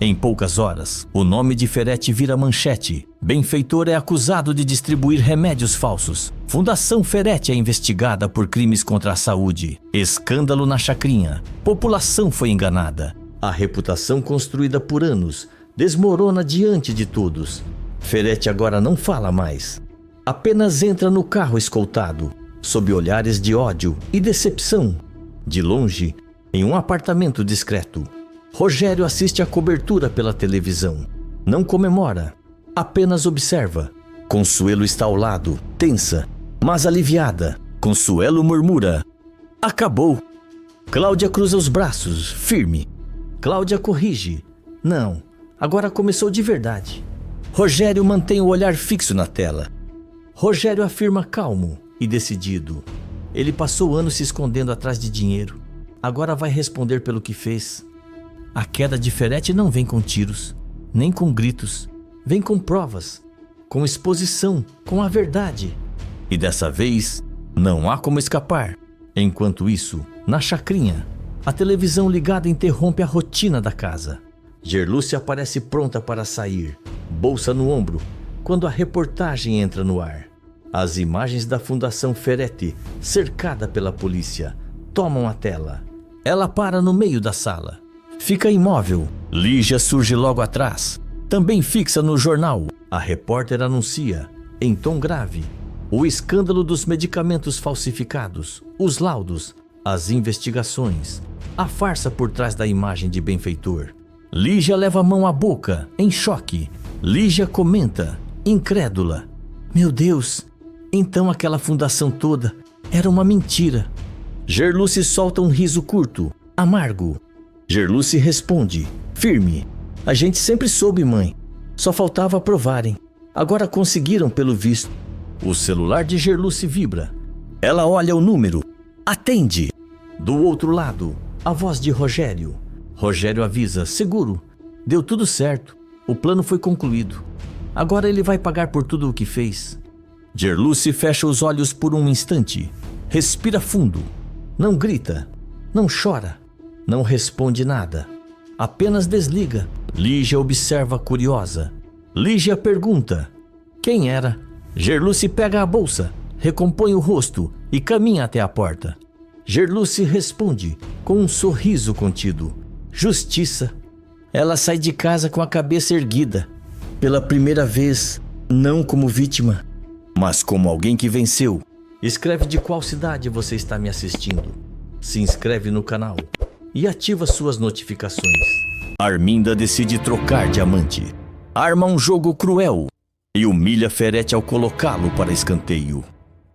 Em poucas horas, o nome de Ferretti vira manchete. Benfeitor é acusado de distribuir remédios falsos. Fundação Ferretti é investigada por crimes contra a saúde. Escândalo na Chacrinha. População foi enganada. A reputação construída por anos desmorona diante de todos. Ferretti agora não fala mais. Apenas entra no carro escoltado, sob olhares de ódio e decepção. De longe, em um apartamento discreto, Rogério assiste à cobertura pela televisão. Não comemora, apenas observa. Consuelo está ao lado, tensa, mas aliviada. Consuelo murmura: acabou. Cláudia cruza os braços, firme. Cláudia corrige: não, agora começou de verdade. Rogério mantém o olhar fixo na tela. Rogério afirma calmo e decidido. Ele passou anos se escondendo atrás de dinheiro. Agora vai responder pelo que fez. A queda de Ferretti não vem com tiros, nem com gritos. Vem com provas, com exposição, com a verdade. E dessa vez, não há como escapar. Enquanto isso, na chacrinha, a televisão ligada interrompe a rotina da casa. Gerlúcia aparece pronta para sair, bolsa no ombro, quando a reportagem entra no ar. As imagens da Fundação Ferretti, cercada pela polícia, tomam a tela. Ela para no meio da sala. Fica imóvel. Lígia surge logo atrás. Também fixa no jornal. A repórter anuncia, em tom grave, o escândalo dos medicamentos falsificados, os laudos, as investigações, a farsa por trás da imagem de benfeitor. Lígia leva a mão à boca, em choque. Lígia comenta, incrédula: meu Deus, então aquela fundação toda era uma mentira. Gerlúcia solta um riso curto, amargo. Gerlúcia responde, firme: a gente sempre soube, mãe. Só faltava provarem. Agora conseguiram, pelo visto. O celular de Gerlúcia vibra. Ela olha o número. Atende. Do outro lado, a voz de Rogério. Rogério avisa, seguro. Deu tudo certo. O plano foi concluído. Agora ele vai pagar por tudo o que fez. Gerlúcia fecha os olhos por um instante. Respira fundo. Não grita. Não chora. Não responde nada. Apenas desliga. Lígia observa curiosa. Lígia pergunta: quem era? Gerlúcia pega a bolsa, recompõe o rosto e caminha até a porta. Gerlúcia responde com um sorriso contido: justiça. Ela sai de casa com a cabeça erguida. Pela primeira vez, não como vítima, mas como alguém que venceu. Escreve de qual cidade você está me assistindo. Se inscreve no canal e ativa suas notificações. Arminda decide trocar de amante. Arma um jogo cruel e humilha Ferretti ao colocá-lo para escanteio.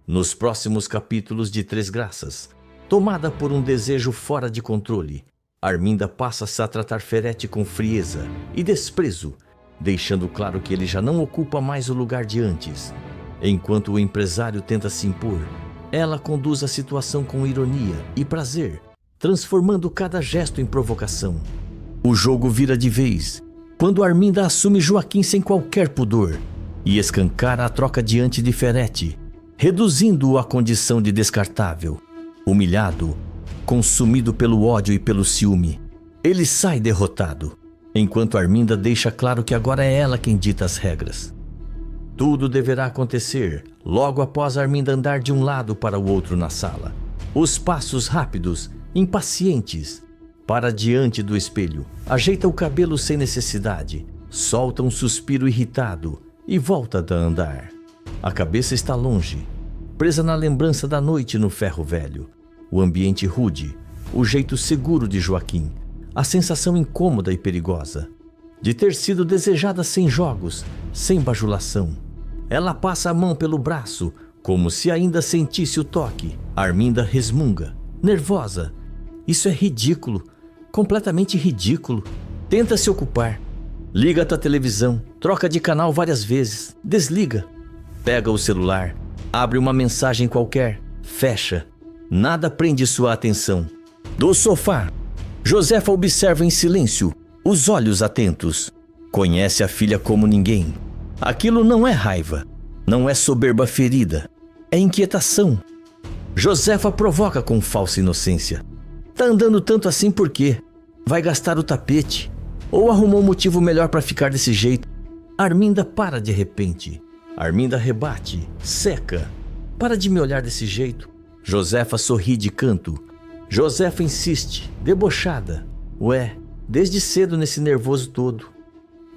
Nos próximos capítulos de Três Graças, tomada por um desejo fora de controle, Arminda passa-se a tratar Ferretti com frieza e desprezo, deixando claro que ele já não ocupa mais o lugar de antes. Enquanto o empresário tenta se impor, ela conduz a situação com ironia e prazer, transformando cada gesto em provocação. O jogo vira de vez quando Arminda assume Joaquim sem qualquer pudor e escancara a troca diante de Ferretti, reduzindo-o à condição de descartável. Humilhado, consumido pelo ódio e pelo ciúme, ele sai derrotado, enquanto Arminda deixa claro que agora é ela quem dita as regras. Tudo deverá acontecer logo após Arminda andar de um lado para o outro na sala. Os passos rápidos, impacientes. Para diante do espelho, ajeita o cabelo sem necessidade, solta um suspiro irritado e volta a andar. A cabeça está longe, presa na lembrança da noite no ferro velho. O ambiente rude, o jeito seguro de Joaquim, a sensação incômoda e perigosa de ter sido desejada sem jogos, sem bajulação. Ela passa a mão pelo braço, como se ainda sentisse o toque. Arminda resmunga, nervosa. Isso é ridículo, completamente ridículo. Tenta se ocupar. Liga a tua televisão, troca de canal várias vezes, desliga. Pega o celular, abre uma mensagem qualquer, fecha. Nada prende sua atenção. Do sofá, Josefa observa em silêncio, os olhos atentos. Conhece a filha como ninguém. Aquilo não é raiva, não é soberba ferida, é inquietação. Josefa provoca com falsa inocência. Tá andando tanto assim por quê? Vai gastar o tapete? Ou arrumou um motivo melhor para ficar desse jeito? Arminda para de repente. Arminda rebate, seca. Para de me olhar desse jeito. Josefa sorri de canto. Josefa insiste, debochada. Ué, desde cedo nesse nervoso todo.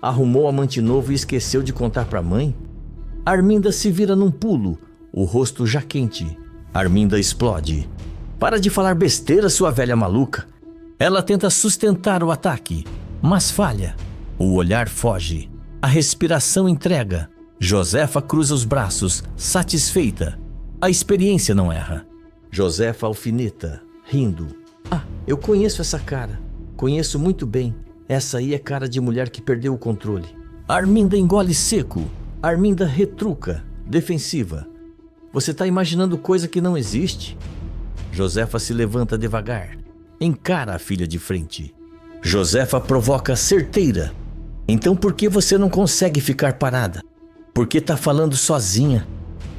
Arrumou amante novo e esqueceu de contar pra mãe? Arminda se vira num pulo, o rosto já quente. Arminda explode. Para de falar besteira, sua velha maluca. Ela tenta sustentar o ataque, mas falha. O olhar foge. A respiração entrega. Josefa cruza os braços, satisfeita. A experiência não erra. Josefa alfineta, rindo. Ah, eu conheço essa cara. Conheço muito bem. Essa aí é cara de mulher que perdeu o controle. Arminda engole seco. Arminda retruca, defensiva. Você tá imaginando coisa que não existe? Josefa se levanta devagar. Encara a filha de frente. Josefa provoca certeira. Então por que você não consegue ficar parada? Por que tá falando sozinha?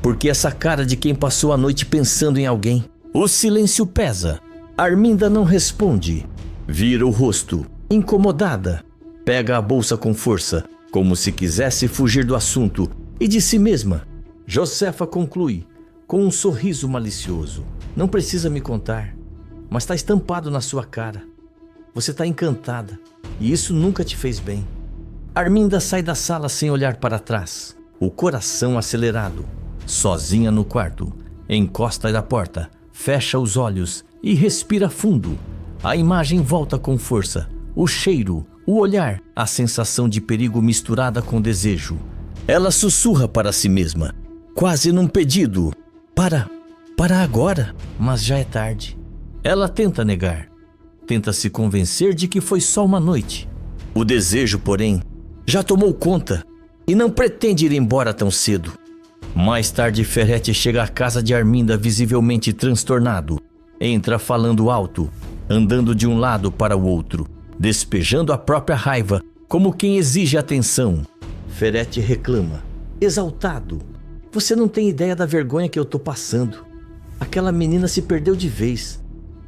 Por que essa cara de quem passou a noite pensando em alguém? O silêncio pesa. Arminda não responde. Vira o rosto, incomodada. Pega a bolsa com força, como se quisesse fugir do assunto e de si mesma. Josefa conclui, com um sorriso malicioso. Não precisa me contar, mas está estampado na sua cara. Você está encantada, e isso nunca te fez bem. Arminda sai da sala sem olhar para trás, o coração acelerado. Sozinha no quarto, encosta na porta, fecha os olhos e respira fundo. A imagem volta com força, o cheiro, o olhar, a sensação de perigo misturada com desejo. Ela sussurra para si mesma, quase num pedido. Para agora, mas já é tarde. Ela tenta negar, tenta se convencer de que foi só uma noite. O desejo, porém, já tomou conta e não pretende ir embora tão cedo. Mais tarde, Ferretti chega à casa de Arminda visivelmente transtornado. Entra falando alto, andando de um lado para o outro, despejando a própria raiva, como quem exige atenção. Ferretti reclama, exaltado. Você não tem ideia da vergonha que eu tô passando. Aquela menina se perdeu de vez.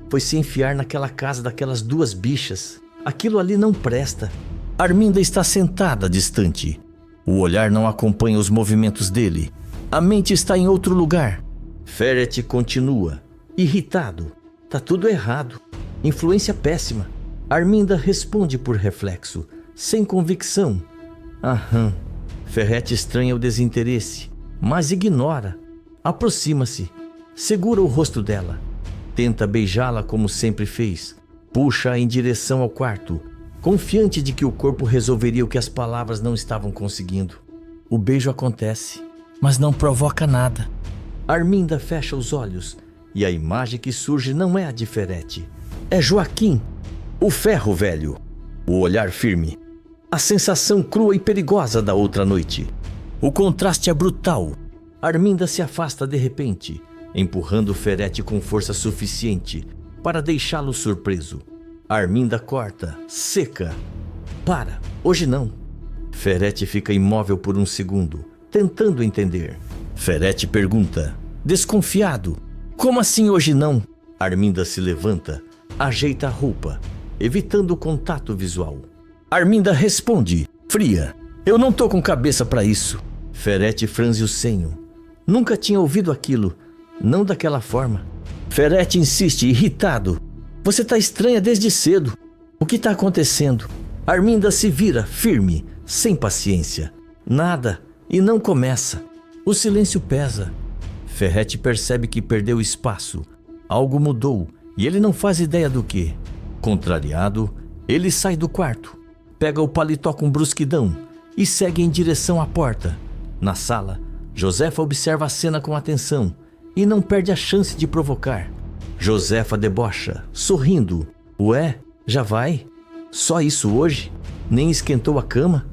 Foi se enfiar naquela casa daquelas duas bichas. Aquilo ali não presta. Arminda está sentada distante. O olhar não acompanha os movimentos dele. A mente está em outro lugar. Ferretti continua, irritado. Tá tudo errado. Influência péssima. Arminda responde por reflexo, sem convicção. Aham. Ferretti estranha o desinteresse, mas ignora. Aproxima-se, segura o rosto dela. Tenta beijá-la como sempre fez. Puxa-a em direção ao quarto, confiante de que o corpo resolveria o que as palavras não estavam conseguindo. O beijo acontece, mas não provoca nada. Arminda fecha os olhos e a imagem que surge não é a de Ferretti. É Joaquim, o ferro velho, o olhar firme, a sensação crua e perigosa da outra noite. O contraste é brutal. Arminda se afasta de repente, empurrando Ferretti com força suficiente para deixá-lo surpreso. Arminda corta, seca. Para, hoje não. Ferretti fica imóvel por um segundo, tentando entender. Ferretti pergunta, desconfiado, como assim hoje não? Arminda se levanta, ajeita a roupa, evitando o contato visual. Arminda responde, fria, eu não tô com cabeça para isso. Ferretti franze o senho. Nunca tinha ouvido aquilo, não daquela forma. Ferretti insiste, irritado. Você tá estranha desde cedo. O que tá acontecendo? Arminda se vira, firme, sem paciência. Nada, e não começa. O silêncio pesa. Ferretti percebe que perdeu espaço. Algo mudou, e ele não faz ideia do que. Contrariado, ele sai do quarto, pega o paletó com brusquidão e segue em direção à porta. Na sala, Josefa observa a cena com atenção e não perde a chance de provocar. Josefa debocha, sorrindo. Ué, já vai? Só isso hoje? Nem esquentou a cama?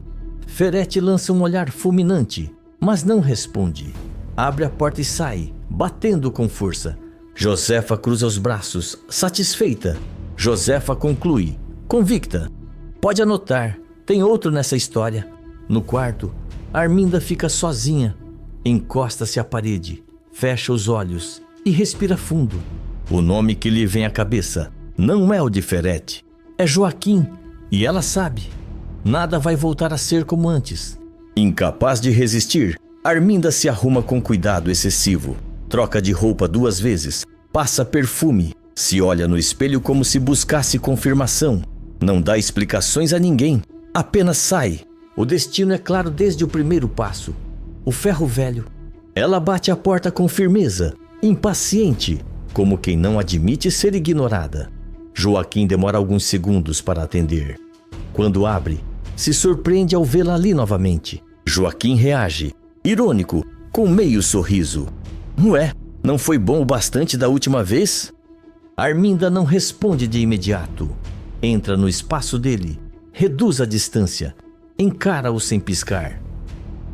Ferretti lança um olhar fulminante, mas não responde. Abre a porta e sai, batendo com força. Josefa cruza os braços, satisfeita. Josefa conclui, convicta. Pode anotar, tem outro nessa história. No quarto, Arminda fica sozinha. Encosta-se à parede, fecha os olhos e respira fundo. O nome que lhe vem à cabeça não é o de Ferete, é Joaquim, e ela sabe. Nada vai voltar a ser como antes. Incapaz de resistir, Arminda se arruma com cuidado excessivo. Troca de roupa 2 vezes, passa perfume, se olha no espelho como se buscasse confirmação. Não dá explicações a ninguém, apenas sai. O destino é claro desde o primeiro passo. O ferro velho. Ela bate a porta com firmeza, impaciente, como quem não admite ser ignorada. Joaquim demora alguns segundos para atender. Quando abre, se surpreende ao vê-la ali novamente. Joaquim reage, irônico, com meio sorriso. Ué, não foi bom o bastante da última vez? Arminda não responde de imediato. Entra no espaço dele, reduz a distância, encara-o sem piscar.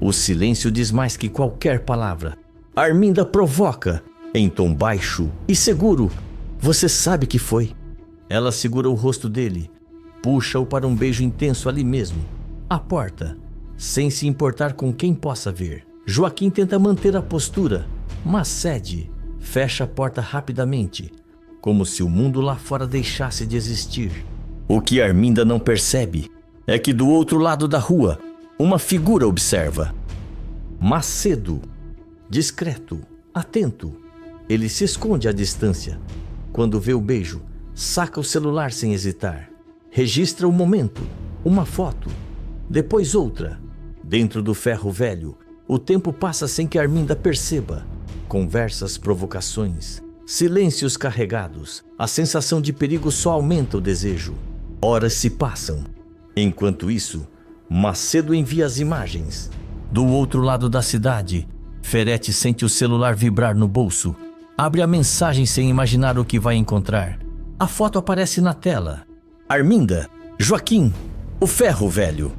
O silêncio diz mais que qualquer palavra. Arminda provoca, em tom baixo e seguro. Você sabe que foi. Ela segura o rosto dele, puxa-o para um beijo intenso ali mesmo, à porta, sem se importar com quem possa ver. Joaquim tenta manter a postura, mas cede, fecha a porta rapidamente, como se o mundo lá fora deixasse de existir. O que Arminda não percebe é que do outro lado da rua, uma figura observa. Macedo, discreto, atento. Ele se esconde à distância. Quando vê o beijo, saca o celular sem hesitar. Registra o momento, uma foto, depois outra. Dentro do ferro velho, o tempo passa sem que Arminda perceba. Conversas, provocações, silêncios carregados. A sensação de perigo só aumenta o desejo. Horas se passam. Enquanto isso, Macedo envia as imagens. Do outro lado da cidade, Ferete sente o celular vibrar no bolso. Abre a mensagem sem imaginar o que vai encontrar. A foto aparece na tela. Arminda, Joaquim, o ferro velho.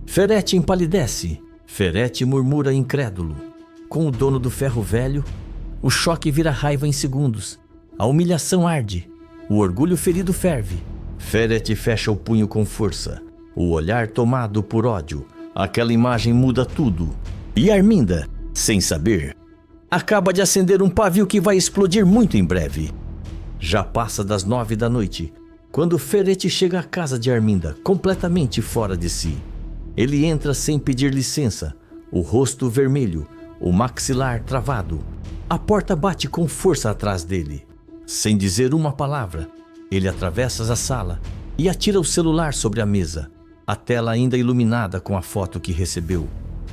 Ferete empalidece. Ferete murmura incrédulo. Com o dono do ferro velho, o choque vira raiva em segundos. A humilhação arde. O orgulho ferido ferve. Ferete fecha o punho com força. O olhar tomado por ódio. Aquela imagem muda tudo. E Arminda, sem saber, acaba de acender um pavio que vai explodir muito em breve. Já passa das 9 da noite, quando Ferete chega à casa de Arminda, completamente fora de si. Ele entra sem pedir licença, o rosto vermelho, o maxilar travado. A porta bate com força atrás dele. Sem dizer uma palavra, ele atravessa a sala e atira o celular sobre a mesa, a tela ainda iluminada com a foto que recebeu.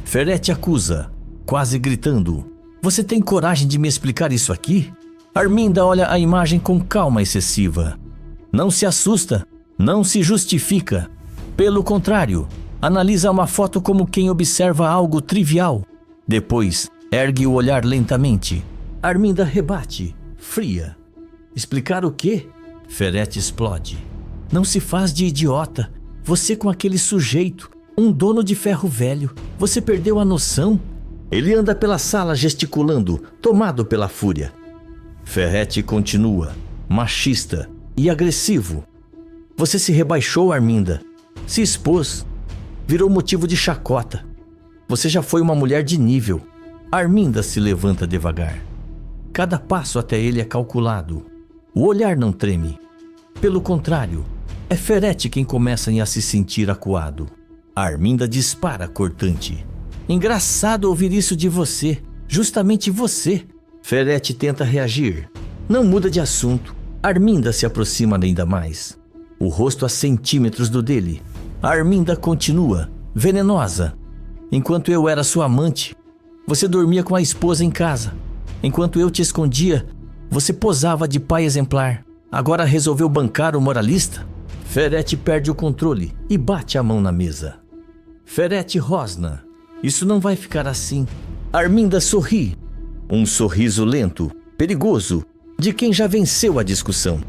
Ferete acusa, quase gritando: "Você tem coragem de me explicar isso aqui?" Arminda olha a imagem com calma excessiva. Não se assusta, não se justifica. Pelo contrário, analisa uma foto como quem observa algo trivial. Depois, ergue o olhar lentamente. Arminda rebate, fria. Explicar o quê? Ferete explode. Não se faz de idiota. Você com aquele sujeito, um dono de ferro velho. Você perdeu a noção? Ele anda pela sala gesticulando, tomado pela fúria. Ferete continua, machista e agressivo. Você se rebaixou, Arminda. Se expôs. Virou motivo de chacota. Você já foi uma mulher de nível. Arminda se levanta devagar. Cada passo até ele é calculado. O olhar não treme. Pelo contrário, é Ferete quem começa a se sentir acuado. Arminda dispara cortante. Engraçado ouvir isso de você. Justamente você. Ferete tenta reagir. Não muda de assunto. Arminda se aproxima ainda mais. O rosto a centímetros do dele. Arminda continua, venenosa. Enquanto eu era sua amante, você dormia com a esposa em casa. Enquanto eu te escondia, você posava de pai exemplar. Agora resolveu bancar o moralista? Ferete perde o controle e bate a mão na mesa. Ferete rosna. Isso não vai ficar assim. Arminda sorri. Um sorriso lento, perigoso, de quem já venceu a discussão.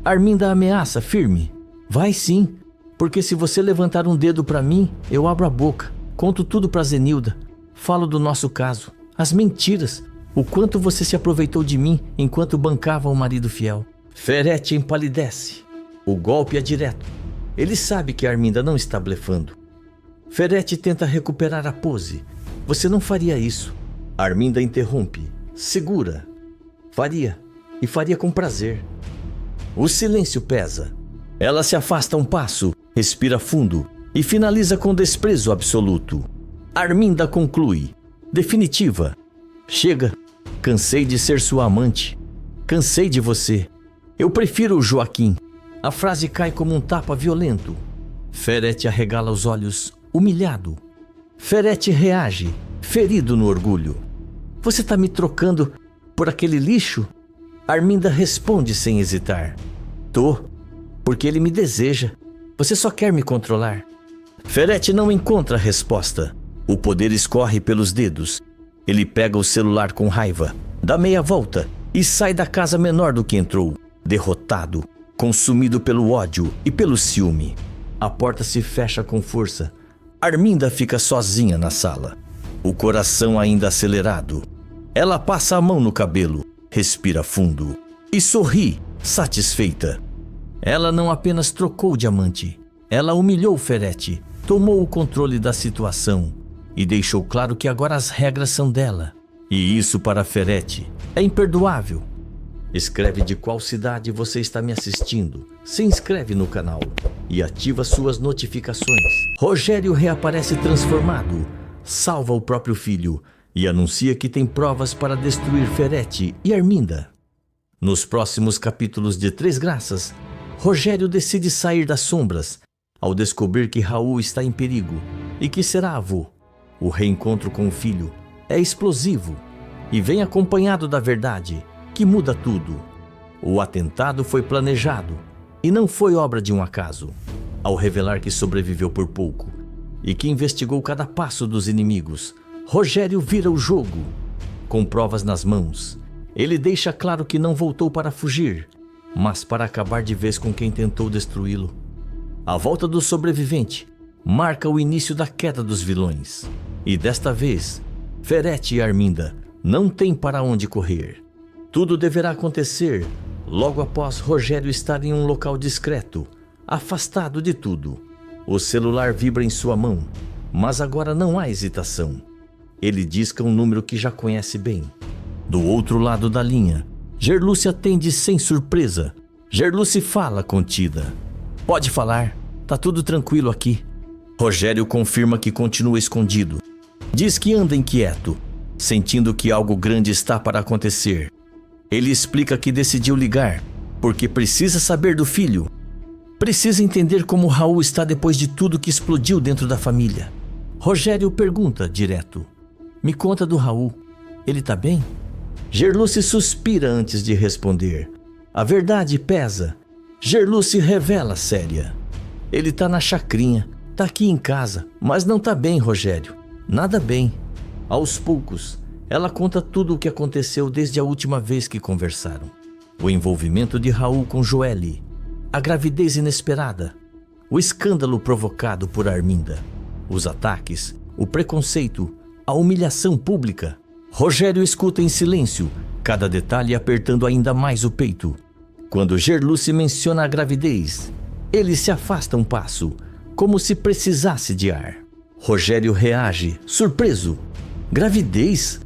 Arminda ameaça firme. Vai sim, porque se você levantar um dedo para mim, eu abro a boca. Conto tudo para Zenilda. Falo do nosso caso, as mentiras, o quanto você se aproveitou de mim enquanto bancava um marido fiel. Ferete empalidece. O golpe é direto. Ele sabe que Arminda não está blefando. Ferete tenta recuperar a pose. Você não faria isso. Arminda interrompe. Segura. Faria. E faria com prazer. O silêncio pesa. Ela se afasta um passo, respira fundo e finaliza com desprezo absoluto. Arminda conclui. Definitiva. Chega. Cansei de ser sua amante. Cansei de você. Eu prefiro o Joaquim. A frase cai como um tapa violento. Ferete arregala os olhos, humilhado. Ferete reage, ferido no orgulho. Você tá me trocando por aquele lixo? Arminda responde sem hesitar. Tô, porque ele me deseja. Você só quer me controlar. Ferete não encontra resposta. O poder escorre pelos dedos. Ele pega o celular com raiva, dá meia volta e sai da casa menor do que entrou, derrotado, consumido pelo ódio e pelo ciúme. A porta se fecha com força. Arminda fica sozinha na sala, o coração ainda acelerado. Ela passa a mão no cabelo, respira fundo e sorri, satisfeita. Ela não apenas trocou o diamante, ela humilhou Ferete, tomou o controle da situação e deixou claro que agora as regras são dela. E isso para Ferete é imperdoável. Escreve de qual cidade você está me assistindo, se inscreve no canal e ativa suas notificações. Rogério reaparece transformado, salva o próprio filho e anuncia que tem provas para destruir Ferete e Arminda. Nos próximos capítulos de Três Graças, Rogério decide sair das sombras ao descobrir que Raul está em perigo e que será avô. O reencontro com o filho é explosivo e vem acompanhado da verdade, que muda tudo. O atentado foi planejado e não foi obra de um acaso. Ao revelar que sobreviveu por pouco e que investigou cada passo dos inimigos, Rogério vira o jogo. Com provas nas mãos, ele deixa claro que não voltou para fugir, mas para acabar de vez com quem tentou destruí-lo. A volta do sobrevivente marca o início da queda dos vilões. E desta vez, Ferete e Arminda não têm para onde correr. Tudo deverá acontecer logo após Rogério estar em um local discreto, afastado de tudo. O celular vibra em sua mão, mas agora não há hesitação. Ele disca um número que já conhece bem. Do outro lado da linha, Gerluce atende sem surpresa. Gerluce fala contida. Pode falar, tá tudo tranquilo aqui. Rogério confirma que continua escondido. Diz que anda inquieto, sentindo que algo grande está para acontecer. Ele explica que decidiu ligar, porque precisa saber do filho. Precisa entender como Raul está depois de tudo que explodiu dentro da família. Rogério pergunta direto. Me conta do Raul, ele tá bem? Gerluce suspira antes de responder. A verdade pesa. Gerluce revela séria. Ele tá na chacrinha, tá aqui em casa, mas não tá bem, Rogério. Nada bem. Aos poucos, ela conta tudo o que aconteceu desde a última vez que conversaram. O envolvimento de Raul com Joelle, a gravidez inesperada, o escândalo provocado por Arminda, os ataques, o preconceito, a humilhação pública. Rogério escuta em silêncio, cada detalhe apertando ainda mais o peito. Quando Gerluce menciona a gravidez, ele se afasta um passo, como se precisasse de ar. Rogério reage, surpreso. Gravidez?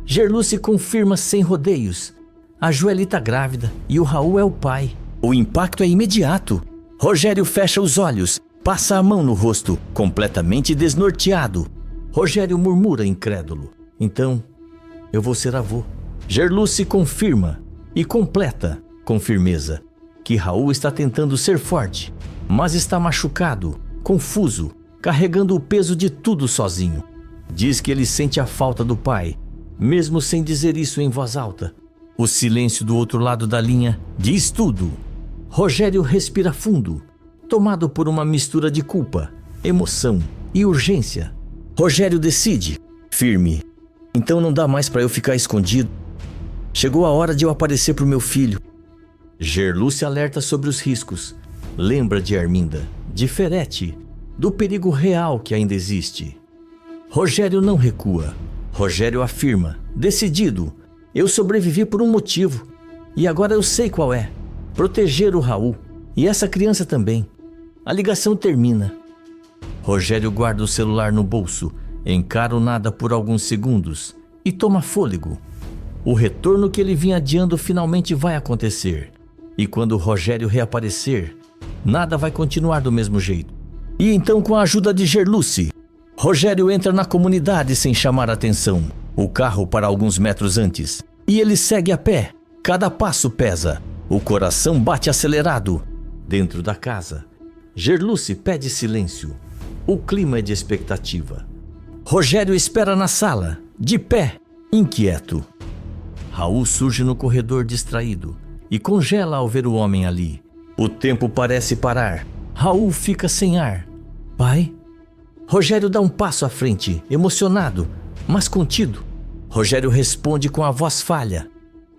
Gerluce confirma sem rodeios. A Joelle tá grávida e o Raul é o pai. O impacto é imediato. Rogério fecha os olhos, passa a mão no rosto, completamente desnorteado. Rogério murmura incrédulo. Então, eu vou ser avô. Gerluce confirma e completa, com firmeza, que Raul está tentando ser forte, mas está machucado, confuso, carregando o peso de tudo sozinho. Diz que ele sente a falta do pai, mesmo sem dizer isso em voz alta. O silêncio do outro lado da linha diz tudo. Rogério respira fundo, tomado por uma mistura de culpa, emoção e urgência. Rogério decide, firme. Então não dá mais para eu ficar escondido. Chegou a hora de eu aparecer pro meu filho. Gerluce alerta sobre os riscos. Lembra de Arminda, de Ferete, do perigo real que ainda existe. Rogério não recua. Rogério afirma, decidido. Eu sobrevivi por um motivo. E agora eu sei qual é. Proteger o Raul E essa criança também. A ligação termina. Rogério guarda o celular no bolso, encara o nada por alguns segundos e toma fôlego. O retorno que ele vinha adiando finalmente vai acontecer. E quando Rogério reaparecer, nada vai continuar do mesmo jeito. E então, com a ajuda de Gerluce, Rogério entra na comunidade sem chamar atenção. O carro para alguns metros antes. E ele segue a pé. Cada passo pesa. O coração bate acelerado. Dentro da casa, Gerluce pede silêncio. O clima é de expectativa. Rogério espera na sala, de pé, inquieto. Raul surge no corredor distraído e congela ao ver o homem ali. O tempo parece parar. Raul fica sem ar. Pai? Rogério dá um passo à frente, emocionado, mas contido. Rogério responde com a voz falha.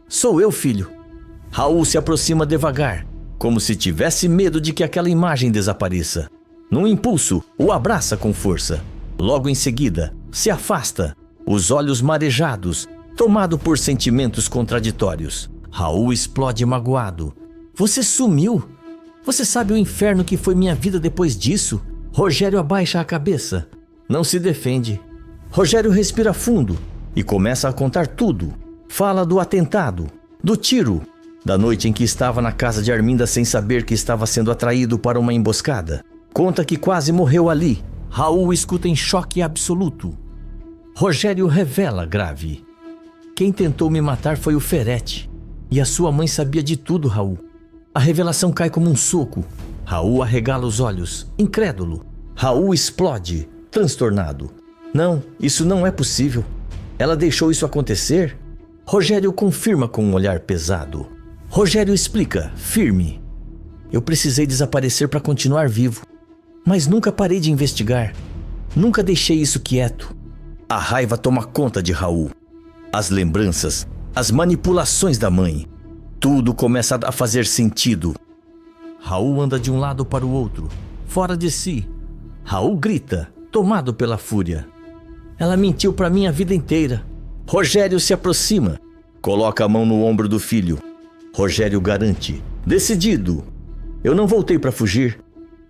Sou eu, filho. Raul se aproxima devagar, como se tivesse medo de que aquela imagem desapareça. Num impulso, o abraça com força. Logo em seguida, se afasta, os olhos marejados, tomado por sentimentos contraditórios. Raul explode magoado. Você sumiu? Você sabe o inferno que foi minha vida depois disso? Rogério abaixa a cabeça. Não se defende. Rogério respira fundo e começa a contar tudo. Fala do atentado, do tiro, da noite em que estava na casa de Arminda sem saber que estava sendo atraído para uma emboscada. Conta que quase morreu ali. Raul escuta em choque absoluto. Rogério revela grave. Quem tentou me matar foi o Ferete. E a sua mãe sabia de tudo, Raul. A revelação cai como um soco. Raul arregala os olhos, incrédulo. Raul explode, transtornado. Não, isso não é possível. Ela deixou isso acontecer? Rogério confirma com um olhar pesado. Rogério explica, firme. Eu precisei desaparecer para continuar vivo. Mas nunca parei de investigar. Nunca deixei isso quieto. A raiva toma conta de Raul. As lembranças, as manipulações da mãe. Tudo começa a fazer sentido. Raul anda de um lado para o outro, fora de si. Raul grita, tomado pela fúria. Ela mentiu para mim a vida inteira. Rogério se aproxima, coloca a mão no ombro do filho. Rogério garante, decidido. Eu não voltei para fugir.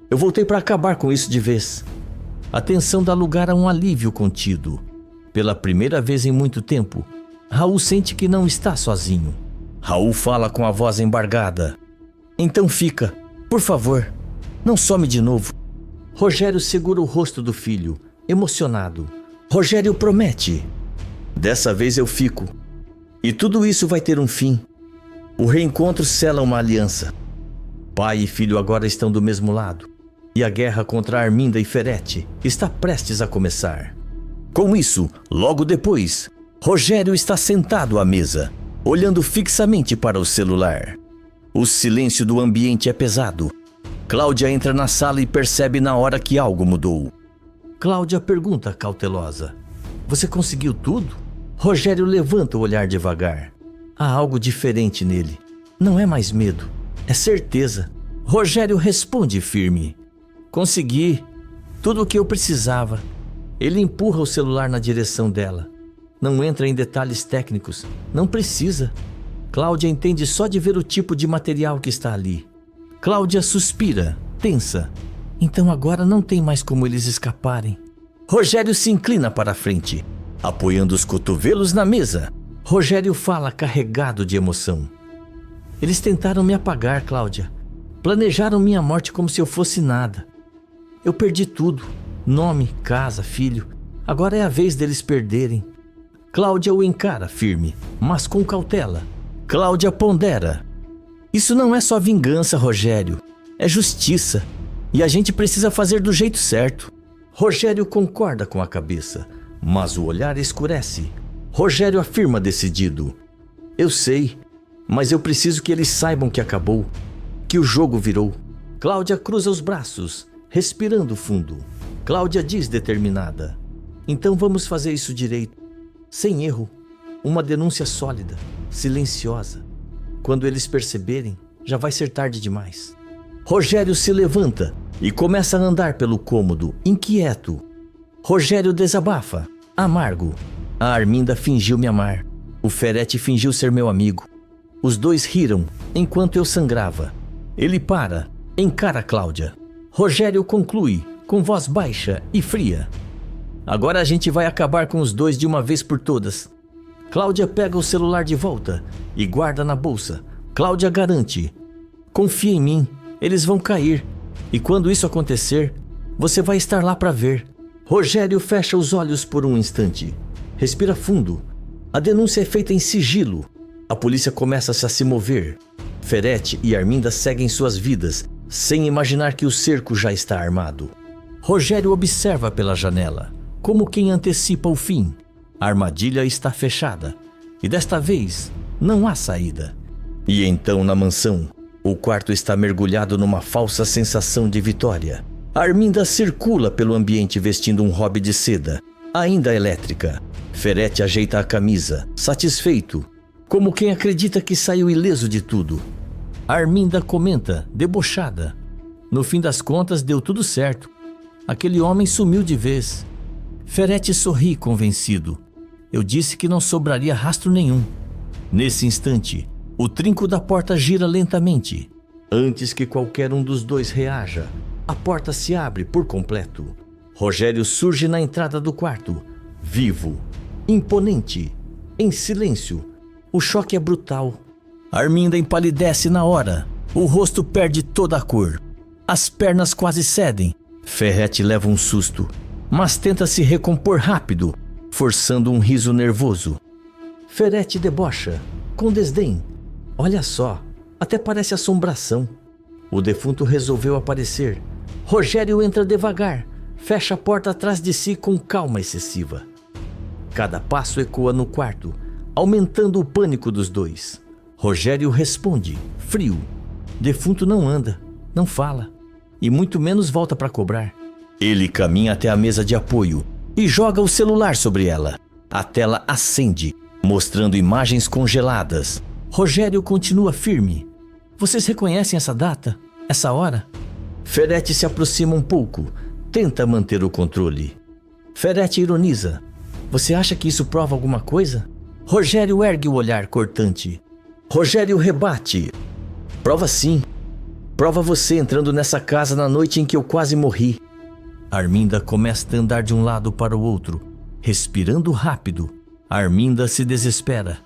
Eu voltei para acabar com isso de vez. A tensão dá lugar a um alívio contido. Pela primeira vez em muito tempo, Raul sente que não está sozinho. Raul fala com a voz embargada. Então fica, por favor, não some de novo. Rogério segura o rosto do filho, emocionado. Rogério promete. Dessa vez eu fico. E tudo isso vai ter um fim. O reencontro sela uma aliança. Pai e filho agora estão do mesmo lado. E a guerra contra Arminda e Ferete está prestes a começar. Com isso, logo depois, Rogério está sentado à mesa, olhando fixamente para o celular. O silêncio do ambiente é pesado. Cláudia entra na sala e percebe na hora que algo mudou. Cláudia pergunta cautelosa. Você conseguiu tudo? Rogério levanta o olhar devagar. Há algo diferente nele. Não é mais medo, é certeza. Rogério responde firme. Consegui. Tudo o que eu precisava. Ele empurra o celular na direção dela. Não entra em detalhes técnicos. Não precisa. Cláudia entende só de ver o tipo de material que está ali. Cláudia suspira, tensa. Então agora não tem mais como eles escaparem. Rogério se inclina para a frente, apoiando os cotovelos na mesa. Rogério fala carregado de emoção. Eles tentaram me apagar, Cláudia. Planejaram minha morte como se eu fosse nada. Eu perdi tudo. Nome, casa, filho. Agora é a vez deles perderem. Cláudia o encara firme, mas com cautela. Cláudia pondera. Isso não é só vingança, Rogério. É justiça. E a gente precisa fazer do jeito certo. Rogério concorda com a cabeça, mas o olhar escurece. Rogério afirma decidido. Eu sei, mas eu preciso que eles saibam que acabou. Que o jogo virou. Cláudia cruza os braços, respirando fundo. Cláudia diz determinada. Então vamos fazer isso direito. Sem erro. Uma denúncia sólida, silenciosa. Quando eles perceberem, já vai ser tarde demais. Rogério se levanta e começa a andar pelo cômodo, inquieto. Rogério desabafa, amargo. A Arminda fingiu me amar. O Ferete fingiu ser meu amigo. Os dois riram enquanto eu sangrava. Ele para, Encara Cláudia. Rogério conclui, com voz baixa e fria: agora a gente vai acabar com os dois de uma vez por todas. Cláudia pega o celular de volta e guarda na bolsa. Cláudia garante: confia em mim, eles vão cair. E quando isso acontecer, você vai estar lá para ver. Rogério fecha os olhos por um instante. Respira fundo. A denúncia é feita em sigilo. A polícia começa a se mover. Ferretti e Arminda seguem suas vidas, sem imaginar que o cerco já está armado. Rogério observa pela janela, como quem antecipa o fim. A armadilha está fechada. E desta vez, não há saída. E então, na mansão, o quarto está mergulhado numa falsa sensação de vitória. Arminda circula pelo ambiente vestindo um hobby de seda, ainda elétrica. Ferretti ajeita a camisa, satisfeito, como quem acredita que saiu ileso de tudo. Arminda comenta, debochada: no fim das contas deu tudo certo. Aquele homem sumiu de vez. Ferretti sorri convencido. Eu disse que não sobraria rastro nenhum. Nesse instante, o trinco da porta gira lentamente. Antes que qualquer um dos dois reaja, a porta se abre por completo. Rogério surge na entrada do quarto, vivo, imponente, em silêncio. O choque é brutal. Arminda empalidece na hora. O rosto perde toda a cor. As pernas quase cedem. Ferretti leva um susto, mas tenta se recompor rápido, forçando um riso nervoso. Ferretti debocha, com desdém. Olha só, até parece assombração. O defunto resolveu aparecer. Rogério entra devagar, fecha a porta atrás de si com calma excessiva. Cada passo ecoa no quarto, aumentando o pânico dos dois. Rogério responde, frio. Defunto não anda, não fala, e muito menos volta para cobrar. Ele caminha até a mesa de apoio e joga o celular sobre ela. A tela acende, mostrando imagens congeladas. Rogério continua firme. Vocês reconhecem essa data? Essa hora? Ferretti se aproxima um pouco, tenta manter o controle. Ferretti ironiza. Você acha que isso prova alguma coisa? Rogério ergue o olhar cortante. Rogério rebate. Prova sim. Prova você entrando nessa casa na noite em que eu quase morri. Arminda começa a andar de um lado para o outro, respirando rápido. Arminda se desespera.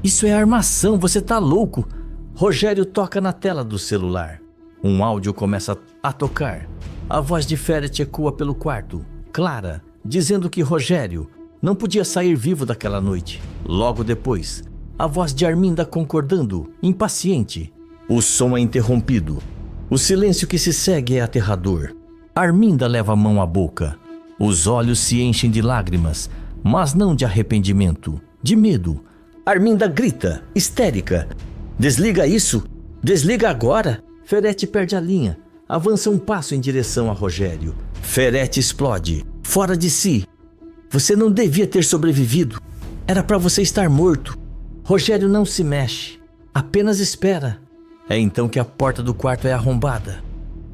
Isso é armação, você tá louco. Rogério toca na tela do celular. Um áudio começa a tocar. A voz de Ferretti ecoa pelo quarto, clara, dizendo que Rogério não podia sair vivo daquela noite. Logo depois, a voz de Arminda concordando, impaciente. O som é interrompido. O silêncio que se segue é aterrador. Arminda leva a mão à boca. Os olhos se enchem de lágrimas, mas não de arrependimento, de medo. Arminda grita, histérica. Desliga isso! Desliga agora! Ferretti perde a linha. Avança um passo em direção a Rogério. Ferretti explode, fora de si. Você não devia ter sobrevivido. Era para você estar morto. Rogério não se mexe, apenas espera. É então que a porta do quarto é arrombada.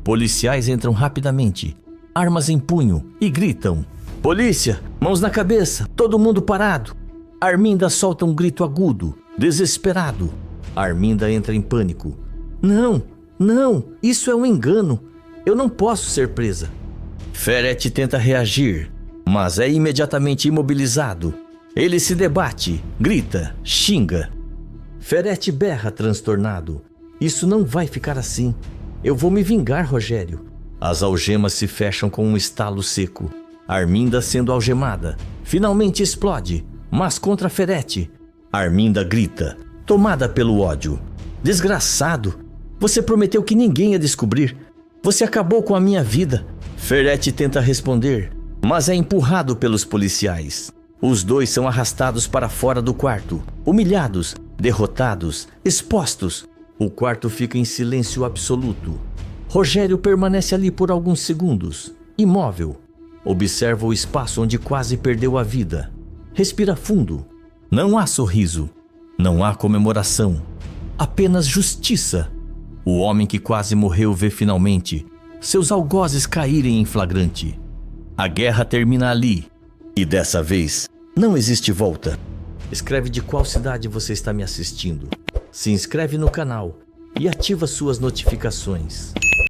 Policiais entram rapidamente, armas em punho, e gritam: polícia, mãos na cabeça, todo mundo parado. Arminda solta um grito agudo, desesperado. Arminda entra em pânico. Não, não, isso é um engano. Eu não posso ser presa. Ferretti tenta reagir, mas é imediatamente imobilizado. Ele se debate, grita, xinga. Ferretti berra transtornado. Isso não vai ficar assim. Eu vou me vingar, Rogério. As algemas se fecham com um estalo seco. Arminda sendo algemada. Finalmente explode, mas contra Ferretti. Arminda grita, tomada pelo ódio. Desgraçado! Você prometeu que ninguém ia descobrir. Você acabou com a minha vida. Ferretti tenta responder, mas é empurrado pelos policiais. Os dois são arrastados para fora do quarto, humilhados, derrotados, expostos. O quarto fica em silêncio absoluto. Rogério permanece ali por alguns segundos, imóvel. Observa o espaço onde quase perdeu a vida. Respira fundo. Não há sorriso. Não há comemoração. Apenas justiça. O homem que quase morreu vê finalmente seus algozes caírem em flagrante. A guerra termina ali. E dessa vez, não existe volta. Escreve de qual cidade você está me assistindo. Se inscreve no canal e ativa suas notificações.